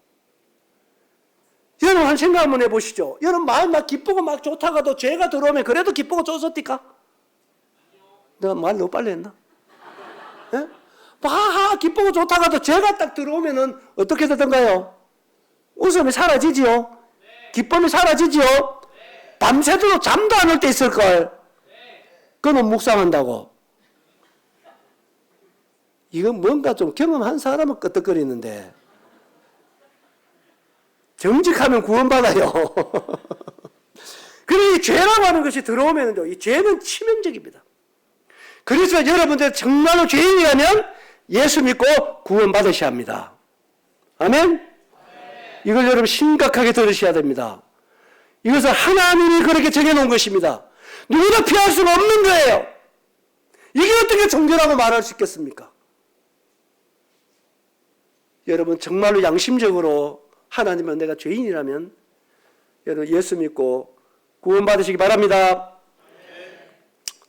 여러분 한 생각 한번 해보시죠. 여러분 마음 막 기쁘고 막 좋다가도 죄가 들어오면 그래도 기쁘고 좋았습니까? 내가 말 너무 빨리 했나? 예? 막 기쁘고 좋다가도 죄가 딱 들어오면은 어떻게 되던가요? 웃음이 사라지지요? 기쁨이 사라지지요? 밤새도록 잠도 안 올 때 있을걸? 그건 묵상한다고. 이건 뭔가 좀 경험한 사람은 끄떡거리는데 정직하면 구원받아요. 그래 이 죄라고 하는 것이 들어오면요 이 죄는 치명적입니다. 그래서 여러분들 정말로 죄인이라면 예수 믿고 구원받으셔야 합니다. 아멘? 이걸 여러분 심각하게 들으셔야 됩니다. 이것은 하나님이 그렇게 정해놓은 것입니다. 누구나 피할 수가 없는 거예요. 이게 어떻게 종교라고 말할 수 있겠습니까? 여러분 정말로 양심적으로 하나님은 내가 죄인이라면 여러분 예수 믿고 구원받으시기 바랍니다.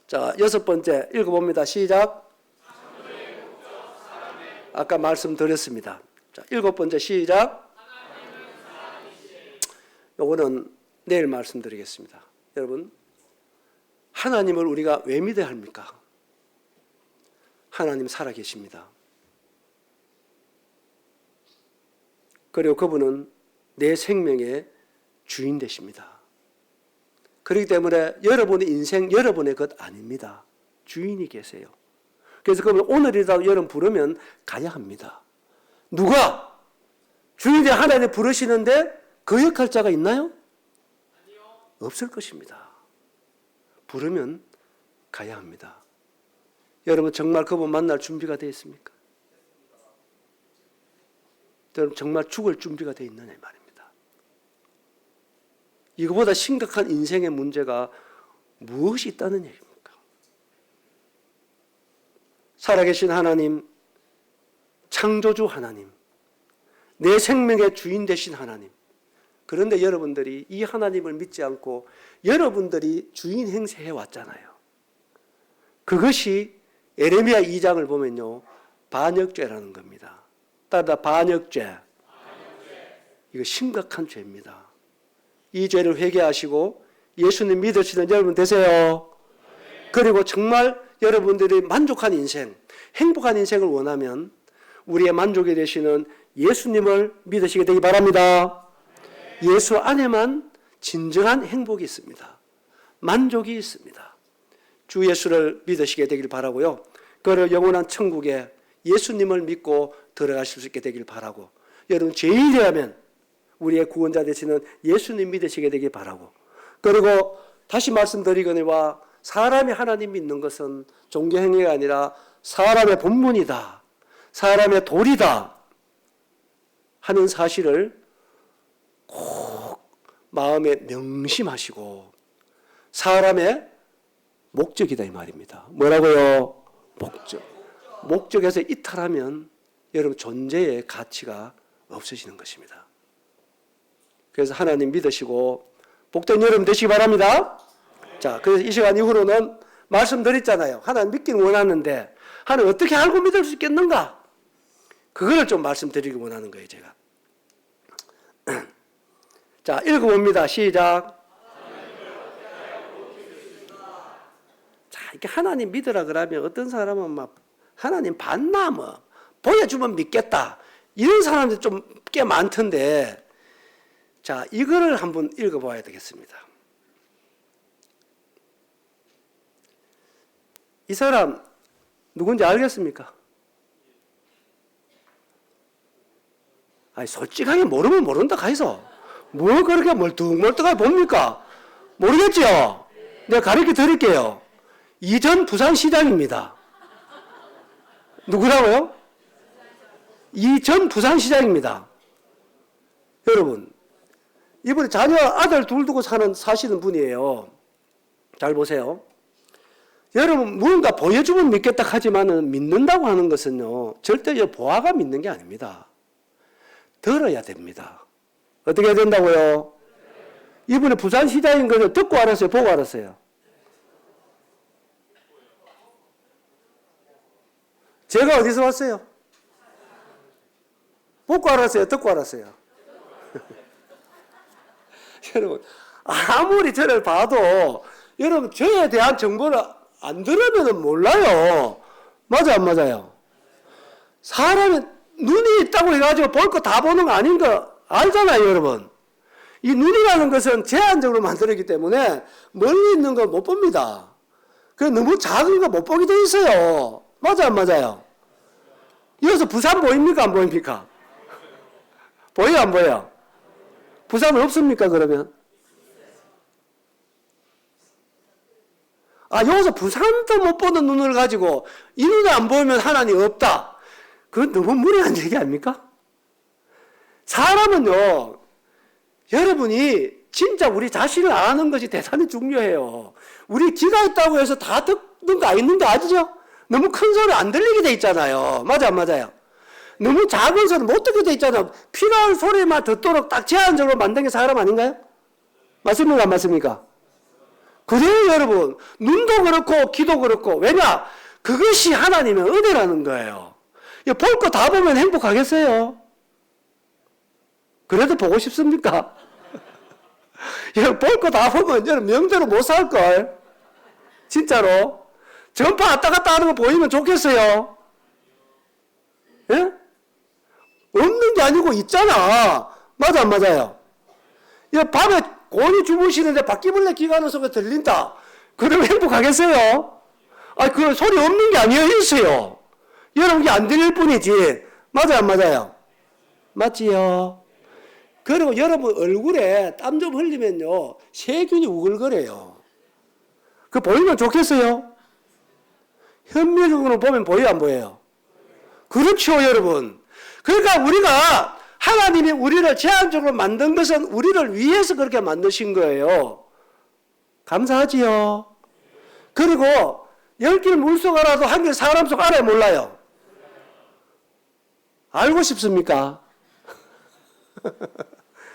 자, 6번째 읽어봅니다. 시작. 아까 말씀드렸습니다. 자, 7번째 시작. 요거는 내일 말씀드리겠습니다. 여러분, 하나님을 우리가 왜 믿어야 합니까? 하나님 살아계십니다. 그리고 그분은 내 생명의 주인 되십니다. 그렇기 때문에 여러분의 인생 여러분의 것 아닙니다. 주인이 계세요. 그래서 그분 오늘이라도 여러분 부르면 가야 합니다. 누가? 주인이 하나님 부르시는데 그 역할자가 있나요? 없을 것입니다. 부르면 가야 합니다. 여러분 정말 그분 만날 준비가 되어 있습니까? 여러분 정말 죽을 준비가 되어 있느냐 이 말입니다. 이거보다 심각한 인생의 문제가 무엇이 있다는 얘기입니까? 살아계신 하나님, 창조주 하나님, 내 생명의 주인 되신 하나님. 그런데 여러분들이 이 하나님을 믿지 않고 여러분들이 주인 행세해 왔잖아요. 그것이 에레미야 2장을 보면요, 반역죄라는 겁니다. 따라 반역죄. 이거 심각한 죄입니다. 이 죄를 회개하시고 예수님 믿으시는 여러분 되세요. 그리고 정말 여러분들이 만족한 인생, 행복한 인생을 원하면 우리의 만족이 되시는 예수님을 믿으시게 되기 바랍니다. 예수 안에만 진정한 행복이 있습니다. 만족이 있습니다. 주 예수를 믿으시게 되길 바라고요. 그를 영원한 천국에 예수님을 믿고 들어가실 수 있게 되길 바라고, 여러분 죄인이라면 우리의 구원자 되시는 예수님 믿으시게 되길 바라고, 그리고 다시 말씀드리거니와 사람이 하나님 믿는 것은 종교행위가 아니라 사람의 본분이다, 사람의 도리다 하는 사실을 꼭 마음에 명심하시고, 사람의 목적이다 이 말입니다. 뭐라고요? 목적. 목적에서 이탈하면 여러분 존재의 가치가 없어지는 것입니다. 그래서 하나님 믿으시고 복된 여러분 되시기 바랍니다. 자, 그래서 이 시간 이후로는 말씀드렸잖아요. 하나님 믿기는 원하는데 하나님 어떻게 알고 믿을 수 있겠는가? 그걸 좀 말씀드리기 원하는 거예요, 제가. 자, 읽어봅니다. 시작. 자, 이렇게 하나님 믿으라 그러면 어떤 사람은 막 하나님 봤나 뭐 보여주면 믿겠다 이런 사람들 좀 꽤 많던데, 자, 이거를 한번 읽어봐야 되겠습니다. 이 사람 누군지 알겠습니까? 아니 솔직하게 모르면 모른다 가이소. 뭐 그렇게 멀뚱멀뚱하게 봅니까? 모르겠죠? 내가 가르쳐 드릴게요. 이전 부산시장입니다. 누구라고요? 이전 부산시장입니다. 여러분, 이분이 자녀 아들 둘 두고 사시는 분이에요. 잘 보세요. 여러분, 무언가 보여주면 믿겠다 하지만은 믿는다고 하는 것은요, 절대 보아가 믿는 게 아닙니다. 들어야 됩니다. 어떻게 해야 된다고요? 이분이 부산시장인 것을 듣고 알았어요? 보고 알았어요? 제가 어디서 왔어요? 보고 알았어요? 듣고 알았어요? 여러분, 아무리 저를 봐도 여러분 저에 대한 정보를 안 들으면 몰라요. 맞아 안 맞아요? 사람이 눈이 있다고 해가지고 볼 거 다 보는 거 아닌 거 알잖아요, 여러분. 이 눈이라는 것은 제한적으로 만들었기 때문에 멀리 있는 거 못 봅니다. 그래서 너무 작은 거 못 보게 돼 있어요. 맞아 안 맞아요? 여기서 부산 보입니까 안 보입니까? 보여 안 보여? 부산은 없습니까 그러면? 아, 여기서 부산도 못 보는 눈을 가지고 이 눈을 안 보면 하나님 없다. 그건 너무 무리한 얘기 아닙니까? 사람은요, 여러분이 진짜 우리 자신을 아는 것이 대단히 중요해요. 우리 귀가 있다고 해서 다 듣는 거 있는 거 아시죠? 너무 큰 소리 안 들리게 돼 있잖아요. 맞아 안 맞아요? 너무 작은 소리 못 듣게 돼 있잖아요. 필요한 소리만 듣도록 딱 제한적으로 만든 게 사람 아닌가요? 맞습니까? 안 맞습니까? 그래요 여러분. 눈도 그렇고 귀도 그렇고. 왜냐? 그것이 하나님의 은혜라는 거예요. 볼 거 다 보면 행복하겠어요? 그래도 보고 싶습니까? 볼 거 다 보면 여러분 명대로 못 살걸. 진짜로. 전파 왔다 갔다 하는 거 보이면 좋겠어요? 예? 없는 게 아니고 있잖아. 맞아 안 맞아요? 밤에 곤히 주무시는데 바퀴벌레 기가는 소리가 들린다. 그러면 행복하겠어요? 그 소리 없는 게 아니에요. 있어요. 여러분 안 들릴 뿐이지. 맞아요 안 맞아요? 맞지요? 그리고 여러분 얼굴에 땀 좀 흘리면요 세균이 우글거려요. 그 보이면 좋겠어요? 현미경으로 보면 보여요 안 보여요? 그렇죠 여러분. 그러니까 우리가 하나님이 우리를 제한적으로 만든 것은 우리를 위해서 그렇게 만드신 거예요. 감사하지요? 그리고 10길 물속 알아도 1길 사람 속 알아요 몰라요? 알고 싶습니까?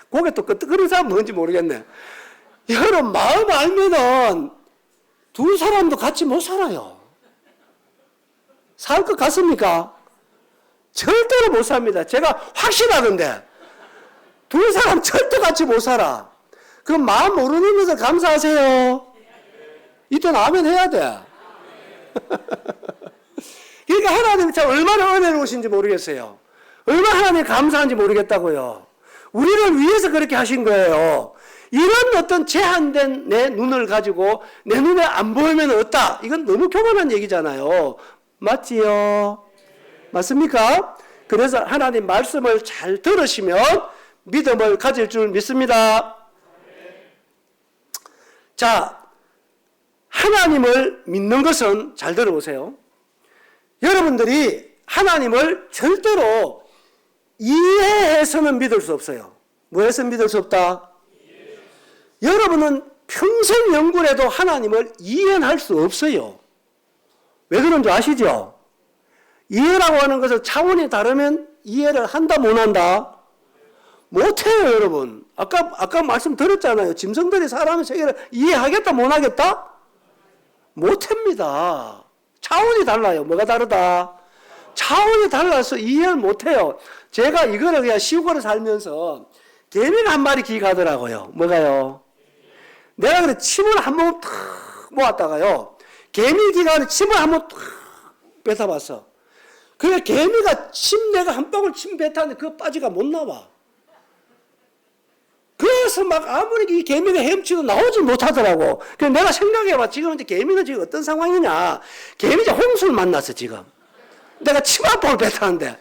고개 또 끄덕거리는 사람 뭔지 모르겠네. 여러분 마음 알면은 두 사람도 같이 못 살아요. 살 것 같습니까? 절대로 못 삽니다. 제가 확신하던데 두 사람 절대 같이 못 살아. 그럼 마음 모르는 것을 감사하세요. 이때 아멘 해야 돼. 그러니까 하나님이 참 얼마나 은혜로우신지 모르겠어요. 얼마나 하나님 감사한지 모르겠다고요. 우리를 위해서 그렇게 하신 거예요. 이런 어떤 제한된 내 눈을 가지고 내 눈에 안 보이면 없다. 이건 너무 교만한 얘기잖아요. 맞지요? 맞습니까? 그래서 하나님 말씀을 잘 들으시면 믿음을 가질 줄 믿습니다. 자, 하나님을 믿는 것은 잘 들어보세요. 여러분들이 하나님을 절대로 이해해서는 믿을 수 없어요. 뭐해서 믿을 수 없다? 여러분은 평생 연구를 해도 하나님을 이해할 수 없어요. 왜 그런 줄 아시죠? 이해라고 하는 것은 차원이 다르면 이해를 한다 못한다? 못해요 여러분. 아까 말씀 드렸잖아요. 짐승들이 사람의 세계를 이해하겠다 못하겠다? 못합니다. 차원이 달라요. 뭐가 다르다? 차원이 달라서 이해를 못해요. 제가 이거를 그냥 시골에 살면서 개미가 한 마리 기가더라고요. 뭐가요? 내가 그래 침을 한번 탁 모았다가요. 개미 기가는 침을 한번 탁 뱉어봤어. 그래 개미가 내가 한 방울 침 뱉었는데 그 빠지가 못 나와. 그래서 막 아무리 이 개미가 헤엄치도 나오지 못하더라고. 그래서 내가 생각해봐. 지금 이제 개미는 지금 어떤 상황이냐. 개미가 홍수를 만났어 지금. 내가 침 한 방울 뱉었는데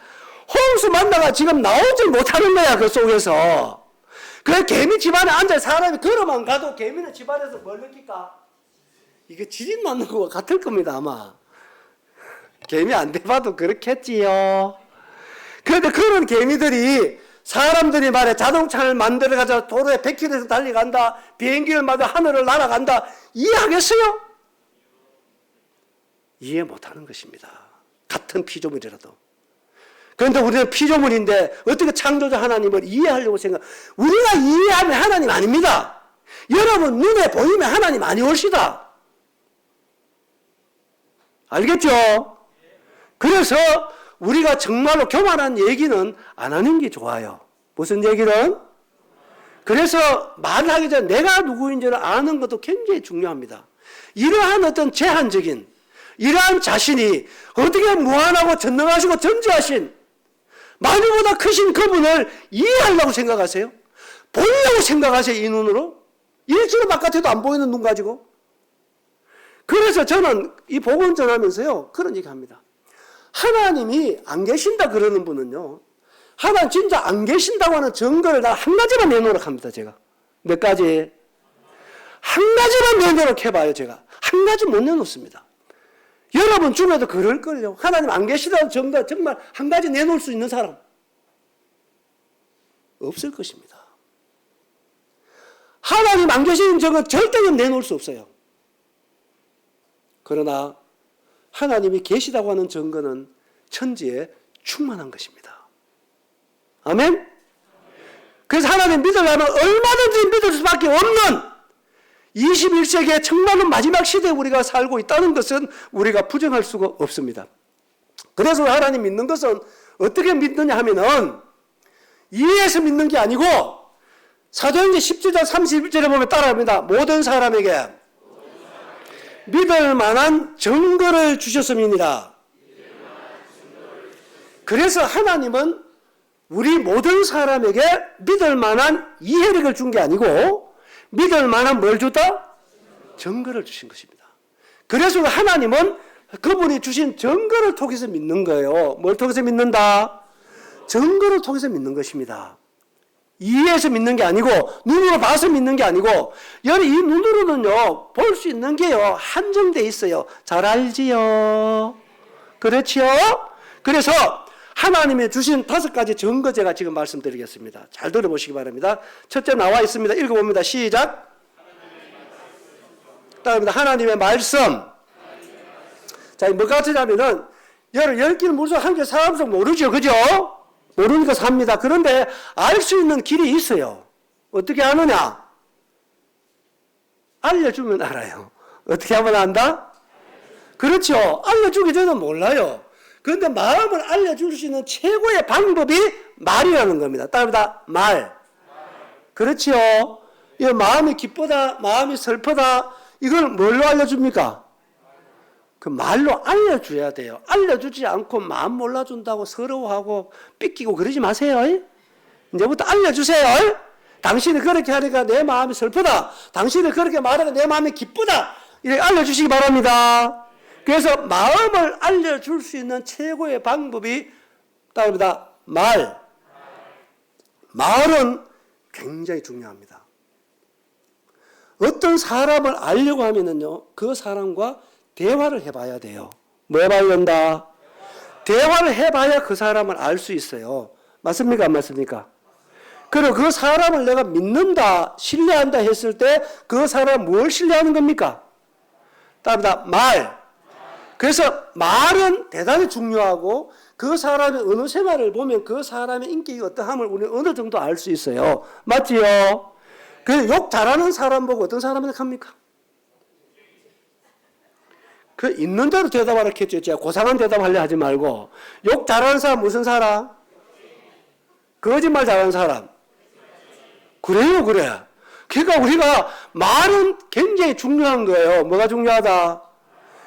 홍수 만나가 지금 나오지 못하는 거야 그 속에서. 그래 개미 집안에 앉아 사람이 걸어만 가도 개미는 집안에서 뭘 느낄까? 이게 지진 맞는 거와 같을 겁니다 아마. 개미 안 돼봐도 그렇겠지요. 그런데 그런 개미들이 사람들이 말해 자동차를 만들어가지고 도로에 100km에서 달려간다. 비행기를 마다 하늘을 날아간다. 이해하겠어요? 이해 못하는 것입니다. 같은 피조물이라도. 그런데 우리는 피조물인데 어떻게 창조자 하나님을 이해하려고 생각? 우리가 이해하면 하나님 아닙니다. 여러분 눈에 보이면 하나님 아니올시다. 알겠죠? 그래서 우리가 정말로 교만한 얘기는 안 하는 게 좋아요. 무슨 얘기는? 그래서 말을 하기 전에 내가 누구인지를 아는 것도 굉장히 중요합니다. 이러한 어떤 제한적인 이러한 자신이 어떻게 무한하고 전능하시고 전지하신 만유보다 크신 그분을 이해하려고 생각하세요? 보려고 생각하세요? 이 눈으로? 일주일 바깥에도 안 보이는 눈 가지고? 그래서 저는 이 복음 전하면서요 그런 얘기합니다. 하나님이 안 계신다 그러는 분은요 하나님 진짜 안 계신다고 하는 증거를 다 한 가지만 내놓으라고 합니다. 제가 몇 가지? 한 가지만 내놓으라고 해봐요. 제가 한 가지 못 내놓습니다. 여러분 중에도 그럴걸요. 하나님 안 계시다는 증거 정말 한 가지 내놓을 수 있는 사람 없을 것입니다. 하나님 안 계시는 적은 절대 내놓을 수 없어요. 그러나 하나님이 계시다고 하는 증거는 천지에 충만한 것입니다. 아멘? 그래서 하나님 믿으려면 얼마든지 믿을 수밖에 없는 21세기의 정말로 마지막 시대에 우리가 살고 있다는 것은 우리가 부정할 수가 없습니다. 그래서 하나님 믿는 것은 어떻게 믿느냐 하면은 이해해서 믿는 게 아니고 사도행전 17장 31절에 보면 따라합니다. 모든 사람에게 믿을 만한 증거를 주셨음이니라. 그래서 하나님은 우리 모든 사람에게 믿을 만한 이해력을 준 게 아니고 믿을 만한 뭘 줬다? 증거를 주신 것입니다. 그래서 하나님은 그분이 주신 증거를 통해서 믿는 거예요. 뭘 통해서 믿는다? 증거를 통해서 믿는 것입니다. 이해해서 믿는 게 아니고 눈으로 봐서 믿는 게 아니고 이 눈으로는요 볼 수 있는 게요 한정돼 있어요. 잘 알지요? 그렇지요? 그래서 하나님이 주신 5가지 증거 제가 지금 말씀드리겠습니다. 잘 들어보시기 바랍니다. 첫째 나와 있습니다. 읽어봅니다. 시작. 따릅니다. 하나님의 말씀. 자, 뭐 같으냐면은 여러분 10개는 무슨 한 개 사람속 모르죠, 그죠? 모르니까 삽니다. 그런데 알 수 있는 길이 있어요. 어떻게 아느냐? 알려주면 알아요. 어떻게 하면 안다? 그렇죠. 알려주기 전에는 몰라요. 그런데 마음을 알려줄 수 있는 최고의 방법이 말이라는 겁니다. 따릅니다. 말. 그렇죠. 이 마음이 기쁘다, 마음이 슬프다, 이걸 뭘로 알려줍니까? 그 말로 알려줘야 돼요. 알려주지 않고 마음 몰라준다고 서러워하고 삐끼고 그러지 마세요. 이제부터 알려주세요. 당신이 그렇게 하니까 내 마음이 슬프다. 당신이 그렇게 말하니까 내 마음이 기쁘다. 이렇게 알려주시기 바랍니다. 그래서 마음을 알려줄 수 있는 최고의 방법이 따릅니다. 말. 말은 굉장히 중요합니다. 어떤 사람을 알려고 하면은요, 그 사람과 대화를 해봐야 돼요. 뭐 해봐야 된다? 대화를 해봐야 그 사람을 알 수 있어요. 맞습니까? 안 맞습니까? 그리고 그 사람을 내가 믿는다, 신뢰한다 했을 때 그 사람 뭘 신뢰하는 겁니까? 따릅니다. 말. 그래서 말은 대단히 중요하고 그 사람의 언어 생활을 보면 그 사람의 인격이 어떠함을 우리는 어느 정도 알 수 있어요. 맞지요? 그 욕 잘하는 사람 보고 어떤 사람을 합니까? 그 있는 대로 대답하라 했죠. 제가 고상한 대답하려 하지 말고. 욕 잘하는 사람 무슨 사람? 거짓말 잘하는 사람. 그래요, 그래. 그러니까 우리가 말은 굉장히 중요한 거예요. 뭐가 중요하다?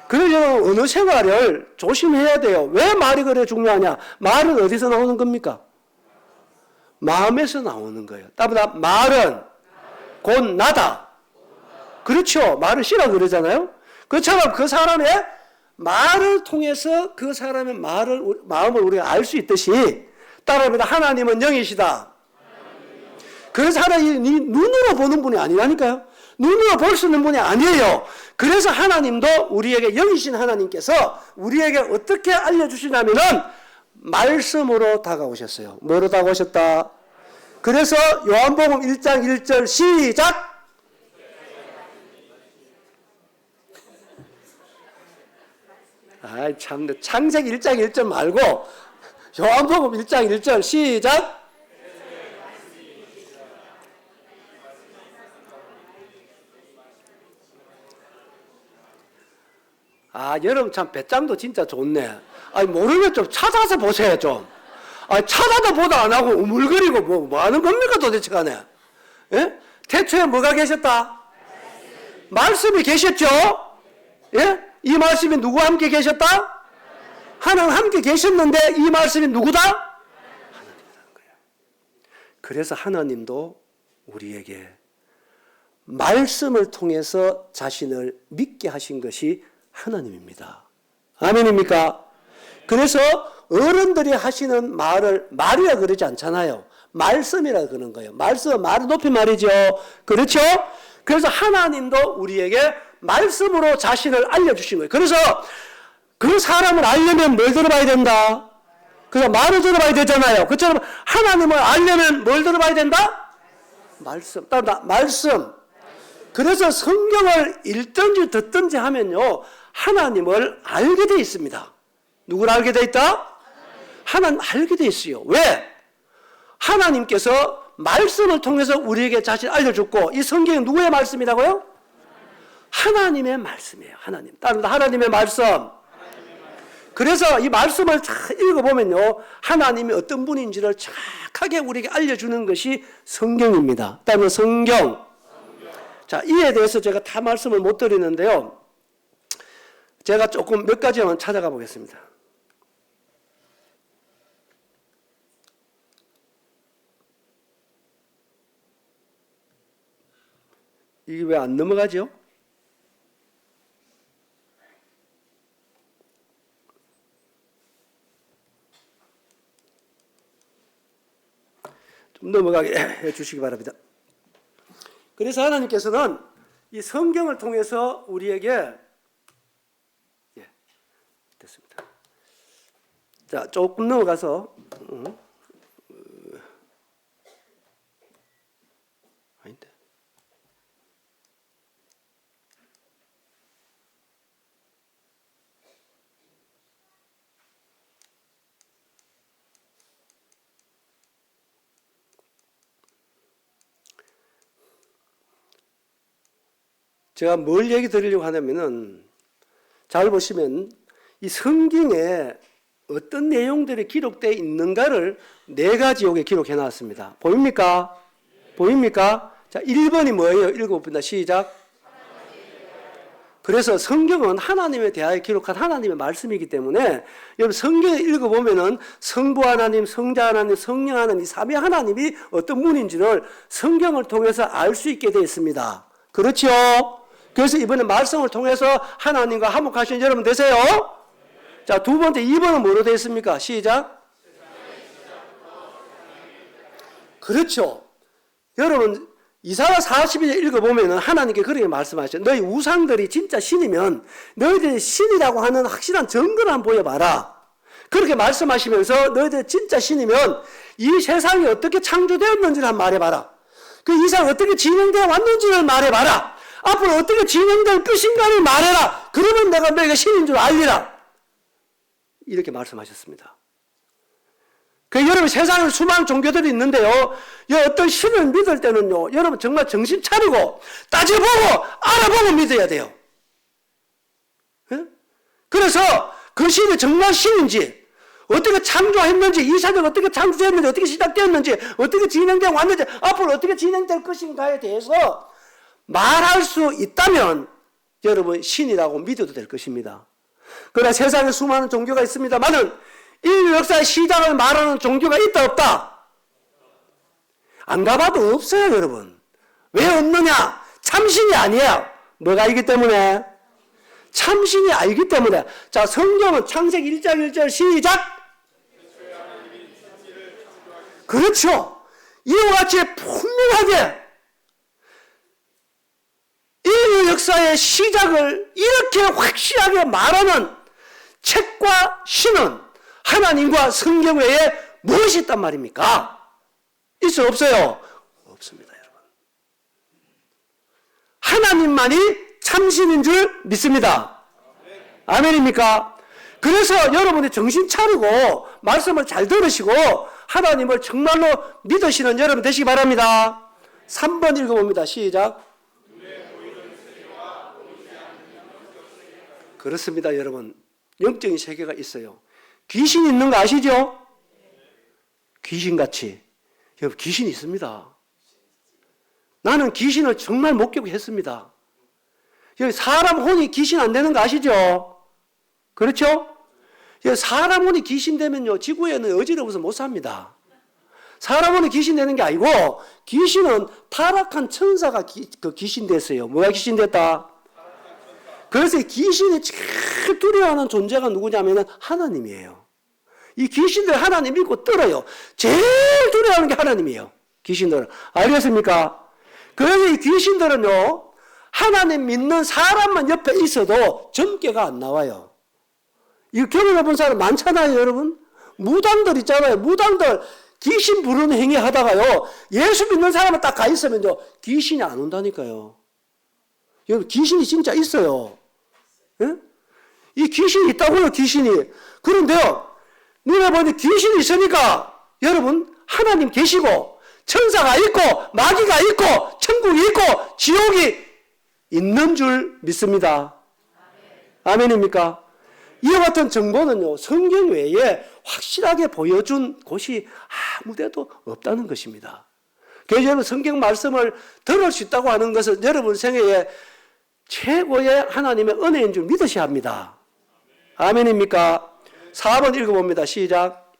그래서 언어 생활을 조심해야 돼요. 왜 말이 그래 중요하냐? 말은 어디서 나오는 겁니까? 마음에서 나오는 거예요. 따보다 말은 곧 나다. 그렇죠. 말을 씨라 그러잖아요. 그처럼 그 사람의 말을 통해서 그 사람의 마음을 우리가 알 수 있듯이 따라합니다. 하나님은 영이시다. 그래서 하나님이 눈으로 보는 분이 아니라니까요. 눈으로 볼 수 있는 분이 아니에요. 그래서 하나님도 우리에게 영이신 하나님께서 우리에게 어떻게 알려주시냐면은 말씀으로 다가오셨어요. 뭐로 다가오셨다? 그래서 요한복음 1장 1절 시작! 아이 참, 창세기 1장 1절 말고 요한복음 1장 1절 시작! 아, 여러분 참 배짱도 진짜 좋네. 아니 모르면 좀 찾아서 보세요 좀. 아, 찾아도 보다 안 하고 우물거리고 뭐 하는 겁니까 도대체 간에? 예? 태초에 뭐가 계셨다? 말씀이 계셨죠? 예? 이 말씀이 누구와 함께 계셨다? 하나님 함께 계셨는데 이 말씀이 누구다? 하나님이라는 거예요. 그래서 하나님도 우리에게 말씀을 통해서 자신을 믿게 하신 것이 하나님입니다. 아멘입니까? 그래서 어른들이 하시는 말을 말이라 그러지 않잖아요. 말씀이라 그러는 거예요. 말씀, 말은 높이 말이죠. 그렇죠? 그래서 하나님도 우리에게 말씀으로 자신을 알려주신 거예요. 그래서 그 사람을 알려면 뭘 들어봐야 된다? 그래서 말을 들어봐야 되잖아요. 그처럼 하나님을 알려면 뭘 들어봐야 된다? 말씀. 따라 말씀. 그래서 성경을 읽든지 듣든지 하면요, 하나님을 알게 돼 있습니다. 누구를 알게 돼 있다? 하나님 알게 돼 있어요. 왜? 하나님께서 말씀을 통해서 우리에게 자신 알려줬고, 이 성경이 누구의 말씀이라고요? 하나님의 말씀이에요. 하나님. 따라 하나님의 말씀. 그래서 이 말씀을 잘 읽어보면요, 하나님이 어떤 분인지를 정확하게 우리에게 알려주는 것이 성경입니다. 따라 성경. 자, 이에 대해서 제가 다 말씀을 못 드리는데요, 제가 조금 몇 가지만 찾아가 보겠습니다. 이게 왜 안 넘어가죠? 좀 넘어가게 해주시기 바랍니다. 그래서 하나님께서는 이 성경을 통해서 우리에게, 됐습니다. 자, 조금 넘어가서, 아닌데. 제가 뭘 얘기 드리려고 하냐면은, 잘 보시면 이 성경에 어떤 내용들이 기록되어 있는가를 4가지 여기 기록해 놨습니다. 보입니까? 보입니까? 자, 1번이 뭐예요? 읽어봅니다. 시작. 그래서 성경은 하나님에 대하여 기록한 하나님의 말씀이기 때문에, 여러분 성경을 읽어보면은 성부 하나님, 성자 하나님, 성령 하나님, 이 삼위 하나님이 어떤 분인지를 성경을 통해서 알 수 있게 되어 있습니다. 그렇죠? 그래서 이번에 말씀을 통해서 하나님과 화목하신 여러분 되세요. 자, 두 번째 2번은 뭐로 되어 있습니까? 시작. 그렇죠. 여러분 이사야 42절 읽어보면 하나님께 그렇게 말씀하셨죠. 너희 우상들이 진짜 신이면 너희들이 신이라고 하는 확실한 증거를 한번 보여봐라. 그렇게 말씀하시면서 너희들이 진짜 신이면 이 세상이 어떻게 창조되었는지를 한번 말해봐라. 그 이상 어떻게 진행되어 왔는지를 말해봐라. 앞으로 어떻게 진행될 것인가를 말해라. 그러면 내가 너희가 신인 줄 알리라. 이렇게 말씀하셨습니다. 그 여러분 세상에 수많은 종교들이 있는데요, 어떤 신을 믿을 때는요, 여러분 정말 정신 차리고 따져보고 알아보고 믿어야 돼요. 예? 그래서 그 신이 정말 신인지, 어떻게 창조했는지, 이 세상이 어떻게 창조됐는지, 어떻게 시작되었는지, 어떻게 진행되어 왔는지, 앞으로 어떻게 진행될 것인가에 대해서 말할 수 있다면 여러분 신이라고 믿어도 될 것입니다. 그러나 세상에 수많은 종교가 있습니다만은 인류 역사의 시작을 말하는 종교가 있다 없다? 안 가봐도 없어요, 여러분. 왜 없느냐? 참신이 아니에요. 뭐가 있기 때문에? 참신이 알기 때문에. 자, 성경은 창세기 1장 1절 시작. 그렇죠. 이와 같이 분명하게 인류 역사의 시작을 이렇게 확실하게 말하는 책과 신은 하나님과 성경 외에 무엇이 있단 말입니까? 있어요, 없어요? 없습니다, 여러분. 하나님만이 참신인 줄 믿습니다. 아멘입니까? 그래서 여러분이 정신 차리고 말씀을 잘 들으시고 하나님을 정말로 믿으시는 여러분 되시기 바랍니다. 3번 읽어봅니다. 시작. 그렇습니다, 여러분. 영적인 세계가 있어요. 귀신 있는 거 아시죠? 귀신같이. 여러분, 귀신이 있습니다. 나는 귀신을 정말 목격했습니다. 여기 사람 혼이 귀신 안 되는 거 아시죠? 그렇죠? 사람 혼이 귀신 되면요, 지구에는 어지러워서 못 삽니다. 사람 혼이 귀신 되는 게 아니고, 귀신은 타락한 천사가 귀신 됐어요. 뭐가 귀신 됐다? 그래서 귀신이 제일 두려워하는 존재가 누구냐면 하나님이에요. 이 귀신들 하나님 믿고 떨어요. 제일 두려워하는 게 하나님이에요. 귀신들은. 알겠습니까? 그래서 이 귀신들은요, 하나님 믿는 사람만 옆에 있어도 점괘가 안 나와요. 이거 경험해 본 사람 많잖아요, 여러분? 무당들 있잖아요. 무당들 귀신 부르는 행위 하다가요, 예수 믿는 사람은 딱 가 있으면요, 귀신이 안 온다니까요. 여러분, 귀신이 진짜 있어요. 예? 이 귀신이 있다고요, 귀신이. 그런데요, 눈에 보니 귀신이 있으니까 여러분, 하나님 계시고 천사가 있고 마귀가 있고 천국이 있고 지옥이 있는 줄 믿습니다. 아멘입니까? 이와 같은 정보는요, 성경 외에 확실하게 보여준 곳이 아무데도 없다는 것입니다. 그래서 여러분, 성경 말씀을 들을 수 있다고 하는 것은 여러분 생애에 최고의 하나님의 은혜인 줄 믿으셔야 합니다. 아멘입니까? 4번 읽어봅니다. 시작.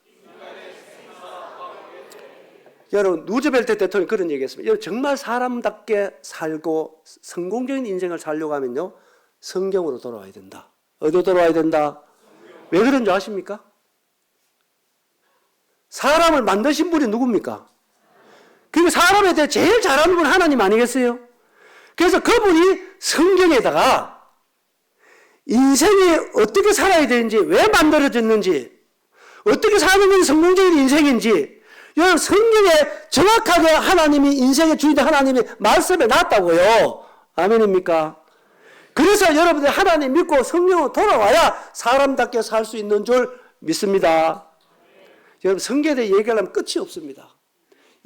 여러분, 루즈벨트 대통령이 그런 얘기했습니다. 여러분, 정말 사람답게 살고 성공적인 인생을 살려고 하면요, 성경으로 돌아와야 된다. 어디로 돌아와야 된다? 왜 그런 줄 아십니까? 사람을 만드신 분이 누굽니까? 그리고 사람에 대해 제일 잘하는 분은 하나님 아니겠어요? 그래서 그분이 성경에다가 인생이 어떻게 살아야 되는지, 왜 만들어졌는지, 어떻게 사는 것이 성공적인 인생인지, 여러분, 성경에 정확하게 하나님이, 인생의 주인인 하나님이 말씀해 놨다고요. 아멘입니까? 그래서 여러분들 하나님 믿고 성령으로 돌아와야 사람답게 살 수 있는 줄 믿습니다. 여러분, 성경에 대해 얘기하려면 끝이 없습니다.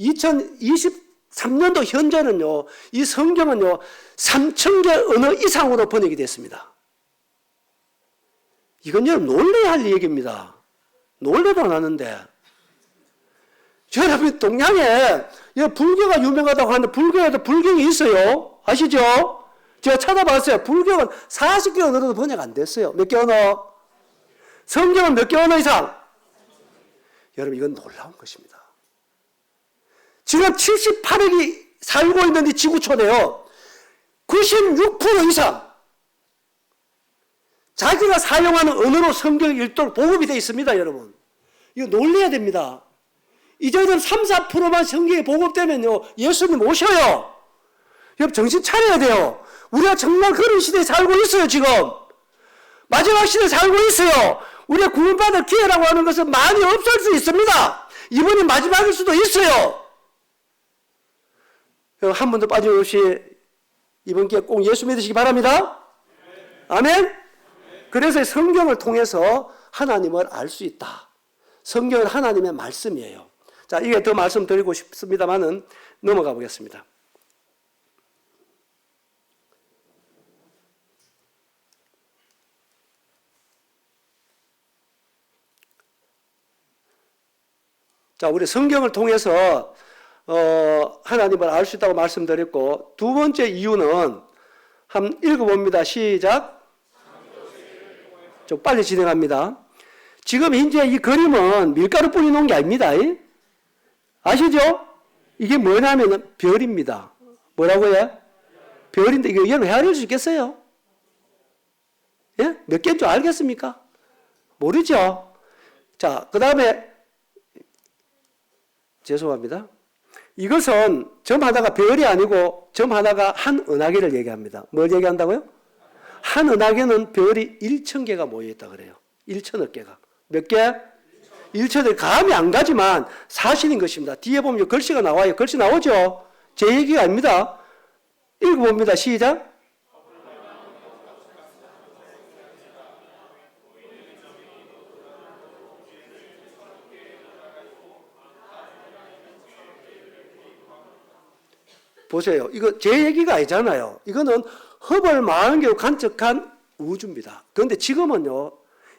2023년도 현재는요, 이 성경은요, 3,000개 언어 이상으로 번역이 됐습니다. 이건 여러분 놀라야 할 얘기입니다. 놀래도 안 하는데. 여러분, 동양에 불교가 유명하다고 하는데 불교에도 불경이 있어요. 아시죠? 제가 찾아봤어요. 불교는 40개 언어로도 번역 안 됐어요. 몇 개 언어? 성경은 몇 개 언어 이상? 여러분, 이건 놀라운 것입니다. 지금 78억이 살고 있는 이 지구촌에요, 96% 이상 자기가 사용하는 언어로 성경을 읽도록 보급이 되어 있습니다. 여러분, 이거 놀라야 됩니다. 이제는 3, 4%만 성경이 보급되면요, 예수님 오셔요. 여러분, 정신 차려야 돼요. 우리가 정말 그런 시대에 살고 있어요. 지금 마지막 시대에 살고 있어요. 우리가 구원받을 기회라고 하는 것은 많이 없을 수 있습니다. 이번이 마지막일 수도 있어요. 한 번도 빠짐없이 이번 기회에 꼭 예수 믿으시기 바랍니다. 아멘. 그래서 성경을 통해서 하나님을 알 수 있다. 성경은 하나님의 말씀이에요. 자, 이게 더 말씀드리고 싶습니다만은 넘어가 보겠습니다. 자, 우리 성경을 통해서 하나님을 알 수 있다고 말씀드렸고, 두 번째 이유는 한번 읽어봅니다. 시작. 좀 빨리 진행합니다. 지금 현재 이 그림은 밀가루 뿌리 놓은 게 아닙니다. 아시죠? 이게 뭐냐면 별입니다. 뭐라고요? 별인데 이거 여러분 헤아릴 수 있겠어요? 예? 몇 개인 줄 알겠습니까? 모르죠? 자, 그 다음에 죄송합니다. 이것은 점 하나가 별이 아니고 점 하나가 한 은하계를 얘기합니다. 뭘 얘기한다고요? 한 은하계는 별이 1,000개가 모여있다 그래요. 1,000억 개가. 몇 개? 1,000억. 감이 안 가지만 사실인 것입니다. 뒤에 보면 글씨가 나와요. 글씨 나오죠? 제 얘기가 아닙니다. 읽어봅니다. 시작. 보세요. 이거 제 얘기가 아니잖아요. 이거는 허블 망원경으로 관측한 우주입니다. 그런데 지금은요,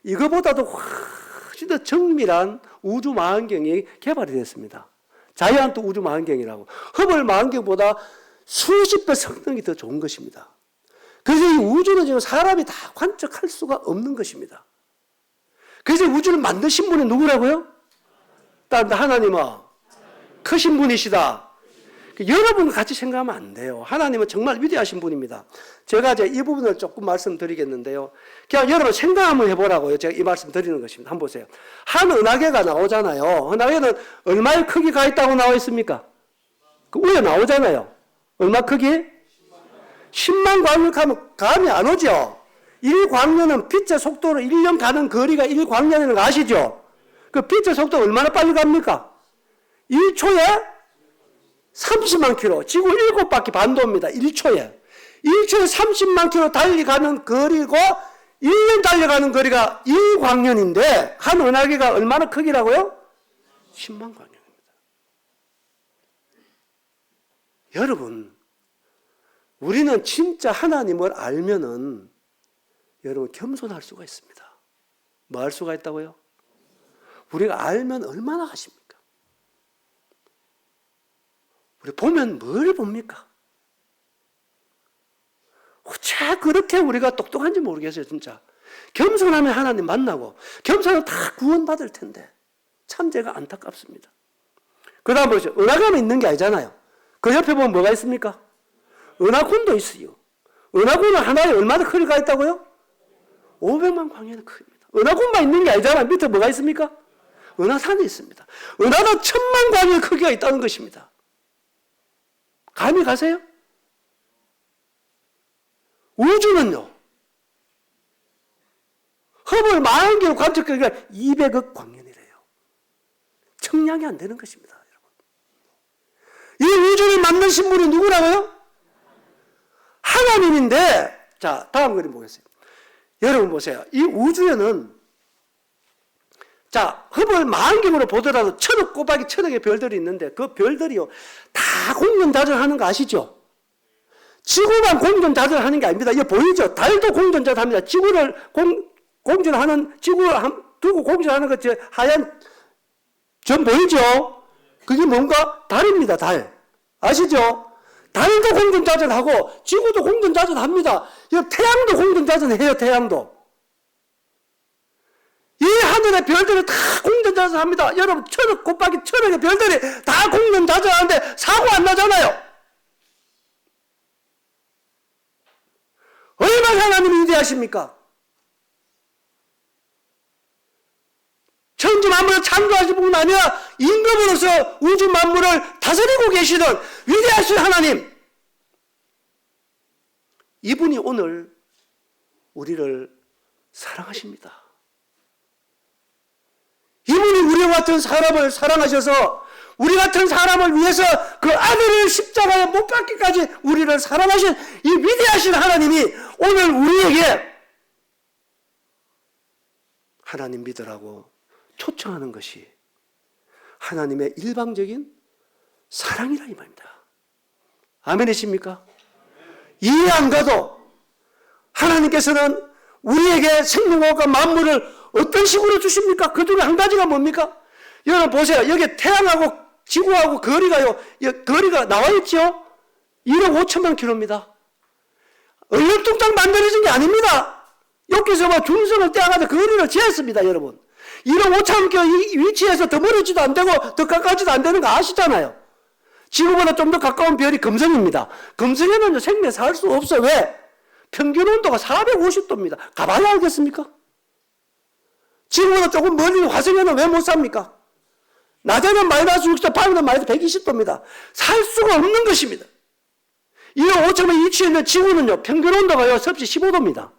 이거보다도 훨씬 더 정밀한 우주 망원경이 개발이 됐습니다. 자이언트 우주 망원경이라고. 허블 망원경보다 수십 배 성능이 더 좋은 것입니다. 그래서 이 우주는 지금 사람이 다 관측할 수가 없는 것입니다. 그래서 우주를 만드신 분이 누구라고요? 따뜻 하나님은 크신 분이시다. 여러분 같이 생각하면 안 돼요. 하나님은 정말 위대하신 분입니다. 제가 이제 이 부분을 조금 말씀드리겠는데요. 그냥 여러분 생각 한번 해보라고요. 제가 이 말씀 드리는 것입니다. 한번 보세요. 한 은하계가 나오잖아요. 은하계는 얼마의 크기가 있다고 나와 있습니까? 그 위에 나오잖아요. 얼마 크기? 10만 광년하면 감이 안 오죠. 1광년은 빛의 속도로 1년 가는 거리가 1광년이라는 거 아시죠? 그 빛의 속도가 얼마나 빨리 갑니까? 1초에 30만 킬로, 지구 7바퀴 반도입니다. 1초에 30만 킬로 달려가는 거리고 1년 달려가는 거리가 1광년인데 한 은하계가 얼마나 크기라고요? 10만 광년입니다. 여러분, 우리는 진짜 하나님을 알면은 여러분 겸손할 수가 있습니다. 뭐 할 수가 있다고요? 우리가 알면 얼마나 하십니까? 우리 보면 뭘 봅니까? 어째 그렇게 우리가 똑똑한지 모르겠어요, 진짜. 겸손하면 하나님 만나고, 겸손하면 다 구원받을 텐데, 참 제가 안타깝습니다. 그 다음 보시죠. 은하감이 있는 게 아니잖아요. 그 옆에 보면 뭐가 있습니까? 은하군도 있어요. 은하군은 하나에 얼마나 크기가 있다고요? 500만 광년의 크기입니다. 은하군만 있는 게 아니잖아요. 밑에 뭐가 있습니까? 은하산이 있습니다. 은하도 1000만 광년의 크기가 있다는 것입니다. 감이 가세요? 우주는요, 허블 망원경 관측기가 200억 광년이래요. 청량이 안 되는 것입니다, 여러분. 이 우주를 만드신 분이 누구라고요? 하나님인데, 자, 다음 그림 보겠습니다. 여러분 보세요. 이 우주에는, 자, 허블 망원경으로 보더라도 1000억 곱하기 1000억의 별들이 있는데, 그 별들이요, 다 공전자전하는 거 아시죠? 지구만 공전자전하는 게 아닙니다. 이거 보이죠? 달도 공전자전합니다. 지구를 공전하는, 지구를 두고 공전하는 것, 하얀 점 보이죠? 그게 뭔가? 달입니다, 달. 아시죠? 달도 공전자전하고, 지구도 공전자전합니다. 태양도 공전자전해요, 태양도. 이 하늘의 별들이 다 공전자전합니다. 여러분, 1000억 곱하기 1000억의 별들이 다 공전자전하는데 사고 안 나잖아요. 얼마나 하나님이 위대하십니까? 천지 만물을 창조하신 분 아니라 임금으로서 우주 만물을 다스리고 계시는 위대하신 하나님. 이분이 오늘 우리를 사랑하십니다. 이분이 우리와 같은 사람을 사랑하셔서 우리 같은 사람을 위해서 그 아들을 십자가에 못 박기까지 우리를 사랑하신 이 위대하신 하나님이 오늘 우리에게 하나님 믿으라고 초청하는 것이 하나님의 일방적인 사랑이라 이 말입니다. 아멘이십니까? 이해 안 가도 하나님께서는 우리에게 생명과 만물을 어떤 식으로 주십니까? 그 중에 한 가지가 뭡니까? 여러분 보세요. 여기 태양하고 지구하고 거리가요. 거리가 나와 있죠? 1억 5천만 킬로입니다. 얼렁뚱땅 만들어진 게 아닙니다. 여기서 뭐 중성을 떼어가지고 거리를 재었습니다, 여러분. 1억 5천만 킬로 이 위치에서 더 멀어지도 안 되고 더 가까워지도 안 되는 거 아시잖아요. 지구보다 좀 더 가까운 별이 금성입니다. 금성에는 생명 살 수 없어요. 왜? 평균 온도가 450도입니다. 가봐야 알겠습니까? 지구보다 조금 멀리 화성에는 왜 못 삽니까? 낮에는 마이너스 60도, 밤에는 마이너스 120도입니다. 살 수가 없는 것입니다. 1억 5천만 위치에 있는 지구는요, 평균 온도가요, 섭씨 15도입니다.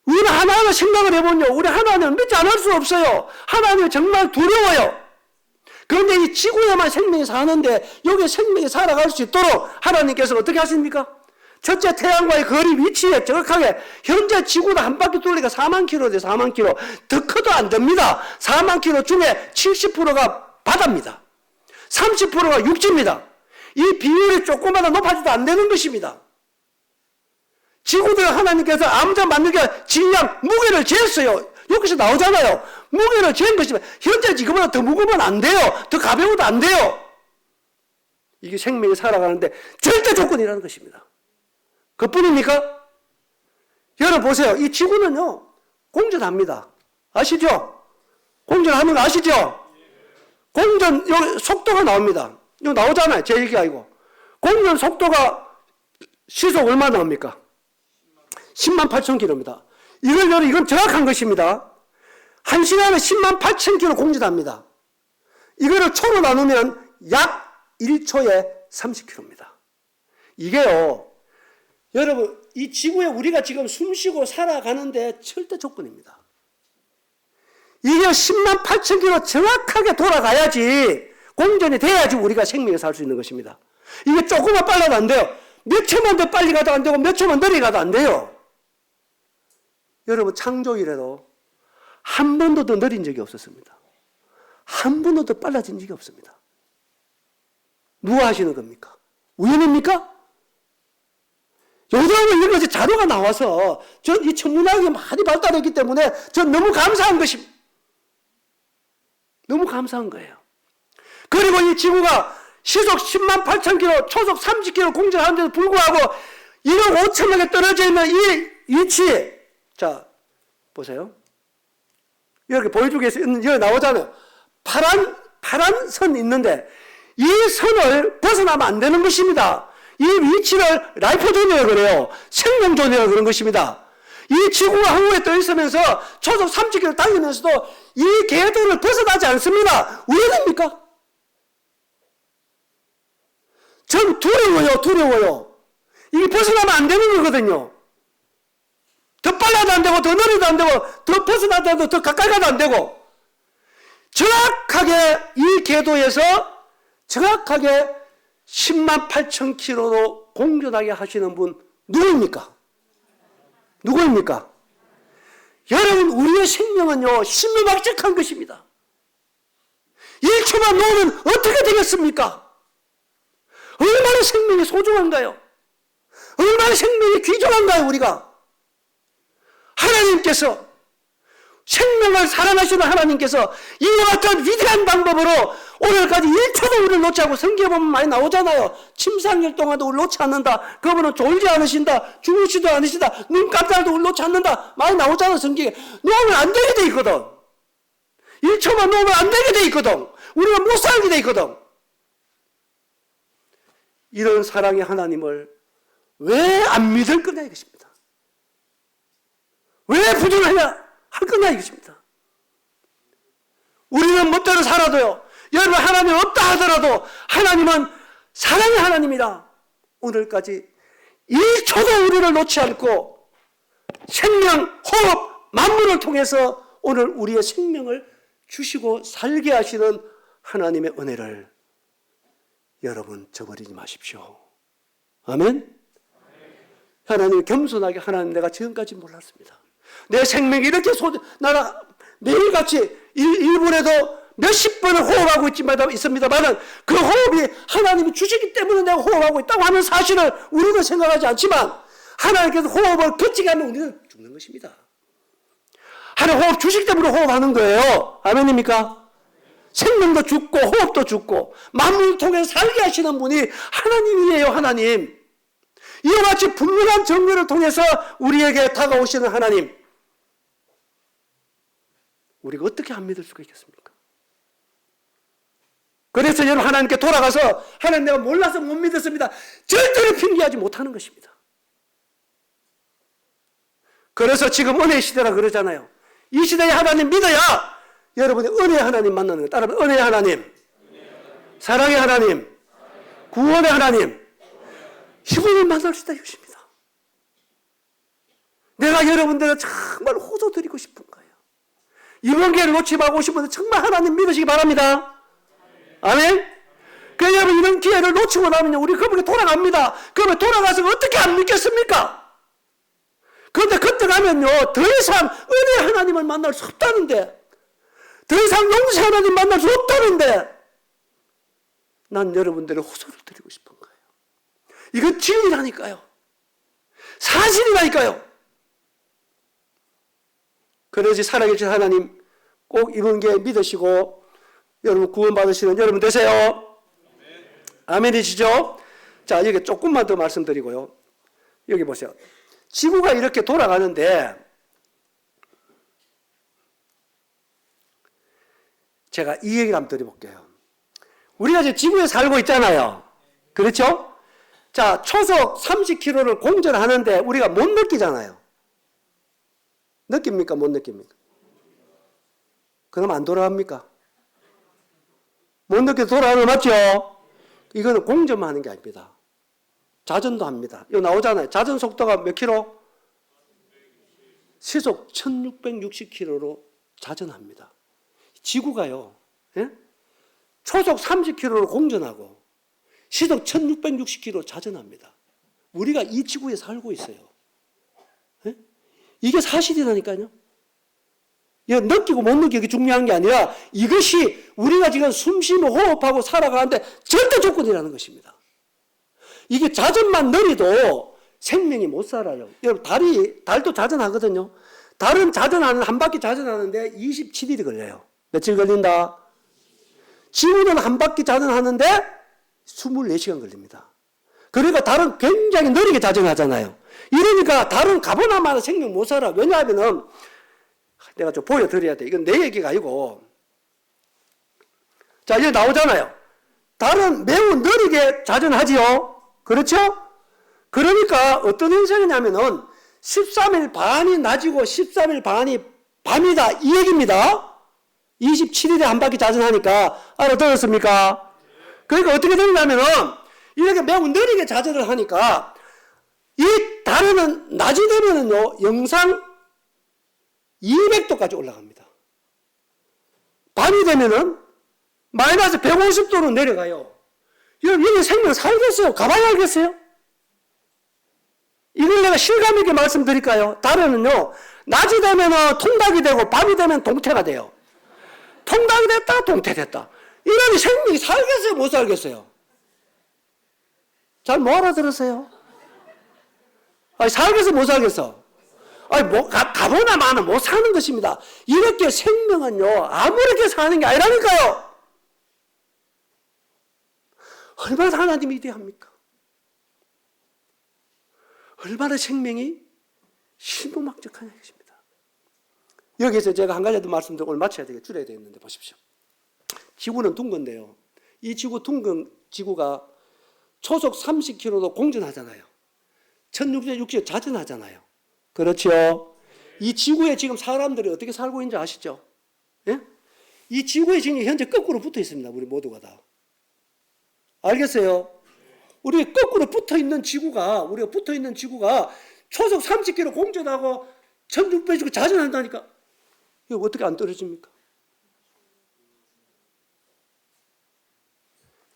우리 하나하나 생각을 해보면요, 우리 하나님을 믿지 않을 수 없어요. 하나님이 정말 두려워요. 그런데 이 지구에만 생명이 사는데, 여기에 생명이 살아갈 수 있도록 하나님께서 어떻게 하십니까? 첫째, 태양과의 거리 위치에 정확하게 현재 지구도 한 바퀴 돌리가 4만 킬로인데 4만 킬로. 더 커도 안 됩니다. 4만 킬로 중에 70%가 바다입니다. 30%가 육지입니다. 이 비율이 조금마다 높아지도 안 되는 것입니다. 지구들 하나님께서 아무자 만들게 질량, 무게를 쟀어요. 여기서 나오잖아요. 무게를 잰 것입니다. 현재 지금보다 더 무거우면 안 돼요. 더 가벼워도 안 돼요. 이게 생명이 살아가는데 절대 조건이라는 것입니다. 그뿐입니까? 여러분 보세요. 이 지구는요, 공전합니다. 아시죠? 공전하는 거 아시죠? 공전, 여기 속도가 나옵니다. 이거 나오잖아요. 제 얘기 아니고. 공전 속도가 시속 얼마 나옵니까? 10만 8천 킬로입니다. 이건 정확한 것입니다. 1시간에 10만 8천 킬로 공전합니다. 이거를 초로 나누면 약 1초에 30킬로입니다. 이게요, 여러분, 이 지구에 우리가 지금 숨쉬고 살아가는데 절대 조건입니다. 이게 10만 8천 킬로 정확하게 돌아가야지, 공전이 돼야지 우리가 생명에 살 수 있는 것입니다. 이게 조금만 빨라도 안 돼요. 몇 초만 더 빨리 가도 안 되고 몇 초만 느리 가도 안 돼요. 여러분, 창조일에도 한 번도 더 느린 적이 없었습니다. 한 번도 더 빨라진 적이 없습니다. 누가 하시는 겁니까? 우연입니까? 요즘은 이런 것이 자료가 나와서 이 천문학이 많이 발달했기 때문에 전 너무 감사한 것입니다. 너무 감사한 거예요. 그리고 이 지구가 시속 10만 8천 킬로, 초속 30킬로 공전하는데도 불구하고 1억 5천만에 떨어져 있는 이 위치, 자 보세요. 이렇게 보여주기 위해서 여기 나오잖아요. 파란 선 있는데 이 선을 벗어나면 안 되는 것입니다. 이 위치를 라이프 존이라고 그래요. 생명 존이라고 그런 것입니다. 이 지구가 항구에 떠 있으면서 초속 30km 달리면서도 이 궤도를 벗어나지 않습니다. 우연입니까? 전 두려워요. 이게 벗어나면 안 되는 거거든요. 더 빨라도 안 되고, 더 느리도 안 되고, 더 벗어나도 안 되고, 더 가까이 가도 안 되고, 정확하게 이 궤도에서 정확하게 10만 8천 킬로로 공전하게 하시는 분 누구입니까? 여러분, 우리의 생명은요, 신비박적한 것입니다. 1초만 놓으면 어떻게 되겠습니까? 얼마나 생명이 소중한가요? 얼마나 생명이 귀중한가요, 우리가? 하나님께서, 생명을 사랑하시는 하나님께서 이와 같은 위대한 방법으로 오늘까지 1초도 우리를 놓지 않고, 성경에 보면 많이 나오잖아요. 침상일 동안도 우리를 놓지 않는다. 그분은 졸지 않으신다. 주무시도 않으신다. 눈 깜짝도 우리를 놓지 않는다. 많이 나오잖아요, 성경에. 놓으면 안 되게 돼 있거든. 1초만 놓으면 안 되게 돼 있거든. 우리가 못 살게 돼 있거든. 이런 사랑의 하나님을 왜 안 믿을 거냐 이것입니다. 왜 부정하냐 할 거냐 이것입니다. 우리는 멋대로 살아도요, 여러분, 하나님 없다 하더라도 하나님은 사랑의 하나님이라 오늘까지 1초도 우리를 놓지 않고 생명, 호흡, 만물을 통해서 오늘 우리의 생명을 주시고 살게 하시는 하나님의 은혜를 여러분 저버리지 마십시오. 아멘? 하나님, 겸손하게, 하나님, 내가 지금까지 몰랐습니다. 내 생명이 이렇게 나가 매일같이 1분에도 몇십 번을 호흡하고 있습니다만은 그 호흡이 하나님이 주시기 때문에 내가 호흡하고 있다고 하는 사실을 우리는 생각하지 않지만, 하나님께서 호흡을 거치게 하면 우리는 죽는 것입니다. 하나님 호흡 주시기 때문에 호흡하는 거예요. 아멘입니까? 생명도 죽고 호흡도 죽고 만물을 통해서 살게 하시는 분이 하나님이에요. 하나님. 이와 같이 분명한 정죄를 통해서 우리에게 다가오시는 하나님, 우리가 어떻게 안 믿을 수가 있겠습니까? 그래서 여러분, 하나님께 돌아가서 하나님, 내가 몰라서 못 믿었습니다, 절대로 핑계하지 못하는 것입니다. 그래서 지금 은혜 시대라 그러잖아요. 이 시대에 하나님 믿어야 여러분이 은혜 하나님 만나는 거예요. 따라하면 은혜 하나님, 사랑의 하나님, 구원의 하나님, 이분을 만날 수 있다 이것입니다. 내가 여러분들을 정말 호소드리고 싶은 거예요. 이번 기회를 놓지 말고 싶은 분들 정말 하나님 믿으시기 바랍니다. 아멘? 그래서 여러분, 이런 기회를 놓치고 나면 우리 그분께 돌아갑니다. 그러면 돌아가서 어떻게 안 믿겠습니까? 그런데 그때 가면요, 더 이상 은혜 하나님을 만날 수 없다는데, 더 이상 용서 하나님 만날 수 없다는데, 난 여러분들의 호소를 드리고 싶은 거예요. 이건 진리라니까요. 사실이라니까요. 그러지 살아계신 하나님 꼭 이번 기회에 믿으시고 여러분 구원받으시는 여러분 되세요. 아멘이시죠? 자, 여기 조금만 더 말씀드리고요. 여기 보세요. 지구가 이렇게 돌아가는데 제가 이 얘기를 한번 드려볼게요. 우리가 지금 지구에 살고 있잖아요. 그렇죠? 자, 초속 30km를 공전하는데 우리가 못 느끼잖아요. 느낍니까? 못 느낍니까? 그럼 안 돌아갑니까? 못 느껴서 돌아가는 거 맞죠? 이거는 공전만 하는 게 아닙니다. 자전도 합니다. 이거 나오잖아요. 자전 속도가 몇 킬로? 시속 1660km로 자전합니다. 지구가요, 예? 초속 30km로 공전하고 시속 1660km 자전합니다. 우리가 이 지구에 살고 있어요. 예? 이게 사실이라니까요. 느끼고 못 느끼기 중요한 게 아니라 이것이 우리가 지금 숨쉬며 호흡하고 살아가는데 절대 조건이라는 것입니다. 이게 자전만 느리도 생명이 못 살아요. 여러분, 달도 자전하거든요. 달은 한 바퀴 자전하는데 27일이 걸려요. 며칠 걸린다? 지구는 한 바퀴 자전하는데 24시간 걸립니다. 그러니까 달은 굉장히 느리게 자전하잖아요. 이러니까 달은 가보나마나 생명 못 살아. 왜냐하면은 내가 좀 보여드려야 돼. 이건 내 얘기가 아니고. 자, 이제 나오잖아요. 달은 매우 느리게 자전하지요. 그렇죠? 그러니까 어떤 현상이냐면은 13일 반이 낮이고 13일 반이 밤이다. 이 얘기입니다. 27일에 한 바퀴 자전하니까. 알아들었습니까? 그러니까 어떻게 되냐면은 이렇게 매우 느리게 자전을 하니까 이 달은 낮이 되면은요, 영상 200도까지 올라갑니다. 밤이 되면은 마이너스 150도로 내려가요. 여기 생명 살겠어요? 가만히 알겠어요? 이걸 내가 실감 있게 말씀드릴까요? 달은요, 낮이 되면은 통닭이 되고 밤이 되면 동태가 돼요. 통닭이 됐다, 동태 됐다. 이러니 생명이 살겠어요? 못 살겠어요? 잘 못 알아들으세요? 아니, 살겠어? 못 살겠어? 아니, 가보나 마나 못 사는 것입니다. 이렇게 생명은요, 아무렇게 사는 게 아니라니까요. 얼마나 하나님이 위대합니까? 얼마나 생명이 신부막적한 것입니다. 여기서 제가 한 가지 더 말씀드리고 오늘 마쳐야 되겠, 줄여야 되겠는데 보십시오. 지구는 둥근데요. 이 둥근 지구가 초속 30km도 공전하잖아요. 1660 자전하잖아요. 그렇죠? 이 지구에 지금 사람들이 어떻게 살고 있는지 아시죠? 예? 이 지구에 지금 현재 거꾸로 붙어 있습니다. 우리 모두가 다. 알겠어요? 우리 거꾸로 붙어 있는 지구가 초속 30km 공전하고 1600 자전한다니까. 이거 어떻게 안 떨어집니까?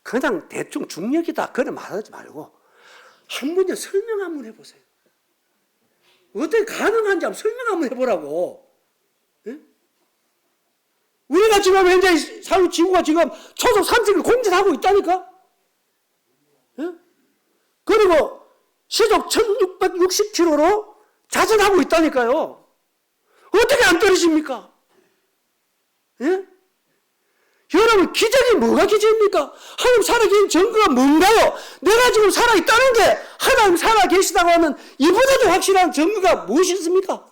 그냥 대충 중력이다 그래 말하지 말고 한 번 설명 한번 해보세요. 어떻게 가능한지 한번 설명 한번 해보라고. 예? 우리가 지금 현재 사는 지구가 지금 초속 30km 공전하고 있다니까. 예? 그리고 시속 1660km로 자전하고 있다니까요. 어떻게 안 떨어집니까? 예? 여러분, 기적이 뭐가 기적입니까? 하나님 살아계신 증거가 뭔가요? 내가 지금 살아있다는 게 하나님 살아계시다고 하는 이보다도 확실한 증거가 무엇이 있습니까?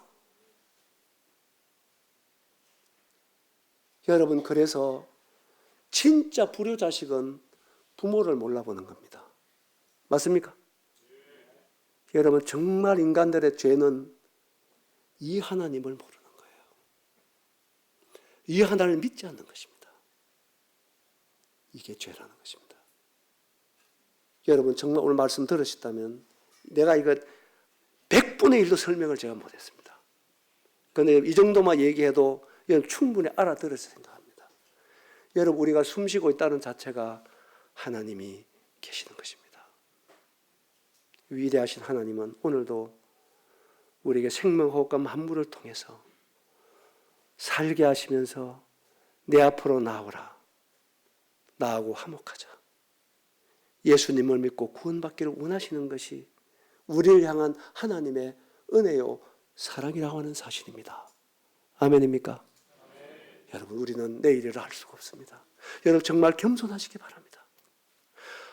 여러분, 그래서 진짜 불효자식은 부모를 몰라보는 겁니다. 맞습니까? 여러분, 정말 인간들의 죄는 이 하나님을 모르는 거예요. 이 하나님을 믿지 않는 것입니다. 이게 죄라는 것입니다. 여러분, 정말 오늘 말씀 들으셨다면 내가 이거 100분의 1도 설명을 제가 못했습니다. 그런데 이 정도만 얘기해도 여러분 충분히 알아들었을 생각합니다. 여러분, 우리가 숨쉬고 있다는 자체가 하나님이 계시는 것입니다. 위대하신 하나님은 오늘도 우리에게 생명호흡과 만물을 통해서 살게 하시면서 내 앞으로 나오라. 나하고 화목하자. 예수님을 믿고 구원받기를 원하시는 것이 우리를 향한 하나님의 은혜요 사랑이라고 하는 사실입니다. 아멘입니까? 아멘. 여러분, 우리는 내일을 알 수가 없습니다. 여러분, 정말 겸손하시기 바랍니다.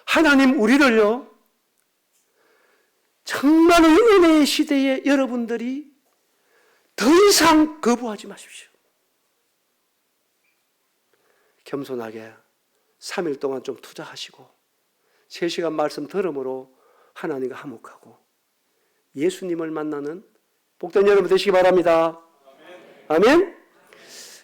하나님 우리를요 정말 은혜의 시대에 여러분들이 더 이상 거부하지 마십시오. 겸손하게 3일 동안 좀 투자하시고 3시간 말씀 들음으로 하나님과 화목하고 예수님을 만나는 복된 여러분 되시기 바랍니다. 아멘. 아멘?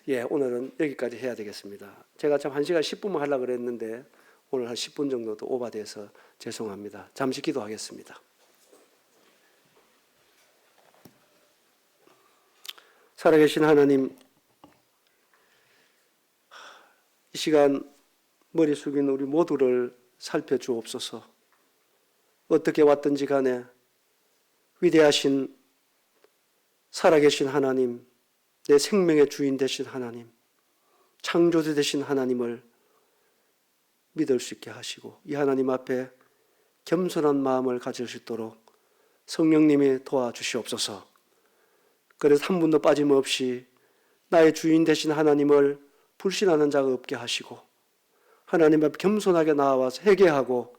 예, 오늘은 여기까지 해야 되겠습니다. 제가 참 1시간 10분만 하려고 그랬는데 오늘 한 10분 정도 더 오버돼서 죄송합니다. 잠시 기도하겠습니다. 살아계신 하나님, 이 시간 머리 숙인 우리 모두를 살펴주옵소서. 어떻게 왔든지 간에 위대하신 살아계신 하나님, 내 생명의 주인 되신 하나님, 창조주 되신 하나님을 믿을 수 있게 하시고 이 하나님 앞에 겸손한 마음을 가질 수 있도록 성령님이 도와주시옵소서. 그래서 한 분도 빠짐없이 나의 주인 되신 하나님을 불신하는 자가 없게 하시고 하나님 앞에 겸손하게 나와서 회개하고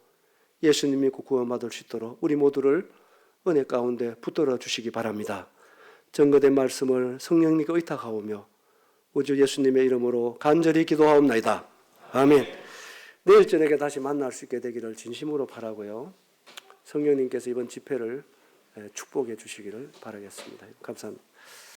예수님 믿고 구원받을 수 있도록 우리 모두를 은혜 가운데 붙들어 주시기 바랍니다. 증거된 말씀을 성령님께 의탁하오며 우주 예수님의 이름으로 간절히 기도하옵나이다. 아멘. 내일 저녁에 다시 만날 수 있게 되기를 진심으로 바라고요. 성령님께서 이번 집회를 축복해 주시기를 바라겠습니다. 감사합니다.